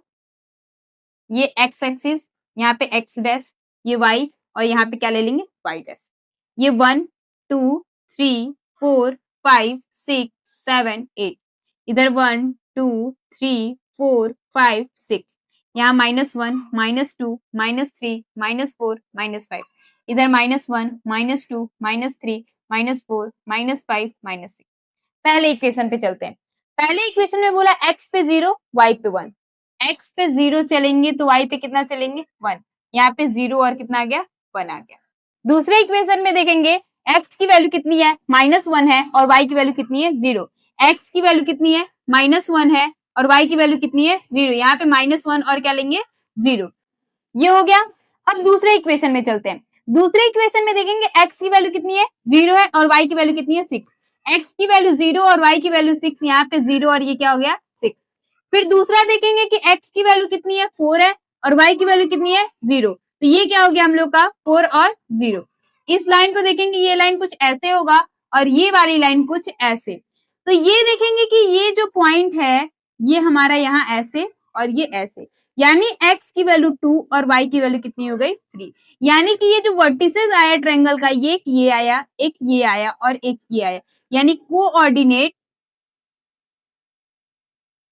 ये x एक्सिस, यहाँ पे x डैश, ये y और यहाँ पे क्या ले लेंगे, y डैश। ये 1 2 3 4 5 6 7 8, इधर 1 2 3 4 5 6, यहाँ -1 -2 -3 -4 -5, इधर -1 -2 -3 -4 -5 -6। पहले इक्वेशन पे चलते हैं। पहले इक्वेशन में बोला x पे 0 y पे 1। x पे 0 चलेंगे तो y पे कितना चलेंगे, 1। यहाँ पे 0 और कितना आ गया, 1 आ गया। दूसरे इक्वेशन में देखेंगे x की वैल्यू कितनी है, -1 है और y की वैल्यू कितनी है, 0। x की वैल्यू कितनी है, -1 है और y की वैल्यू कितनी है, 0। यहाँ पे -1 और क्या लेंगे, 0। ये हो गया। अब दूसरे इक्वेशन में चलते हैं। दूसरे इक्वेशन में देखेंगे x की वैल्यू कितनी है, 0 है और y की वैल्यू कितनी है, 6। x की वैल्यू 0 और y की वैल्यू 6, यहाँ पे 0 और ये क्या हो गया, 6। फिर दूसरा देखेंगे कि x की वैल्यू कितनी है, 4 है और y की वैल्यू कितनी है, 0। तो ये क्या हो गया हम लोग का, 4 और 0। इस लाइन को देखेंगे, ये लाइन कुछ ऐसे होगा और ये वाली लाइन कुछ ऐसे। तो ये देखेंगे कि ये जो पॉइंट है ये हमारा यहाँ ऐसे और ये ऐसे, यानी x की वैल्यू 2 और y की वैल्यू कितनी हो गई, 3। यानी कि ये जो वर्टिसेस आया ट्रायंगल का, ये एक ये आया, एक ये आया और एक ये आया, यानी कोऑर्डिनेट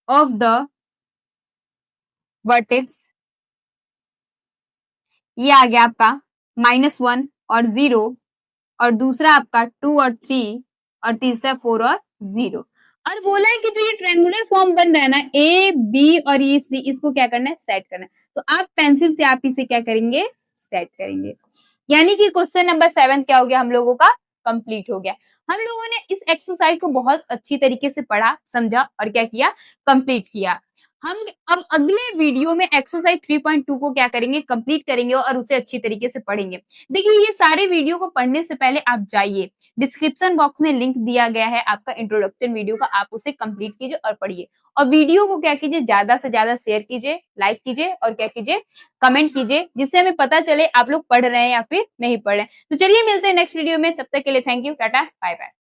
ऑफ द वर्टेक्स ये आ गया आपका -1 और 0 और दूसरा आपका 2 और 3 और तीसरा 4 और 0। और बोला है कि जो ये ट्रायंगुलर फॉर्म बन रहा है ना, ए बी और ये सी, इसको क्या करना है, सेट करना है। तो आप पेंसिल से आप इसे क्या करेंगे, सेट करेंगे। यानी कि क्वेश्चन नंबर 7 क्या हो गया, हम लोगों का कंप्लीट हो गया। हम लोगों ने इस एक्सरसाइज को बहुत अच्छी तरीके से पढ़ा, समझा और क्या किया, कंप्लीट किया। हम अब अगले वीडियो में एक्सरसाइज 3.2 को क्या करेंगे, कंप्लीट करेंगे और उसे अच्छी तरीके से पढ़ेंगे। देखिए ये सारे वीडियो को पढ़ने से पहले आप जाइए, डिस्क्रिप्शन बॉक्स में लिंक दिया गया है आपका इंट्रोडक्शन वीडियो का, आप उसे कंप्लीट कीजिए और पढ़िए। और वीडियो को क्या कीजिए, ज्यादा से ज्यादा शेयर कीजिए, लाइक कीजिए और क्या कीजिए, कमेंट कीजिए, जिससे हमें पता चले आप लोग पढ़ रहे हैं या फिर नहीं पढ़ रहे हैं। तो चलिए मिलते हैं नेक्स्ट वीडियो में, तब तक के लिए thank you, tata, bye bye.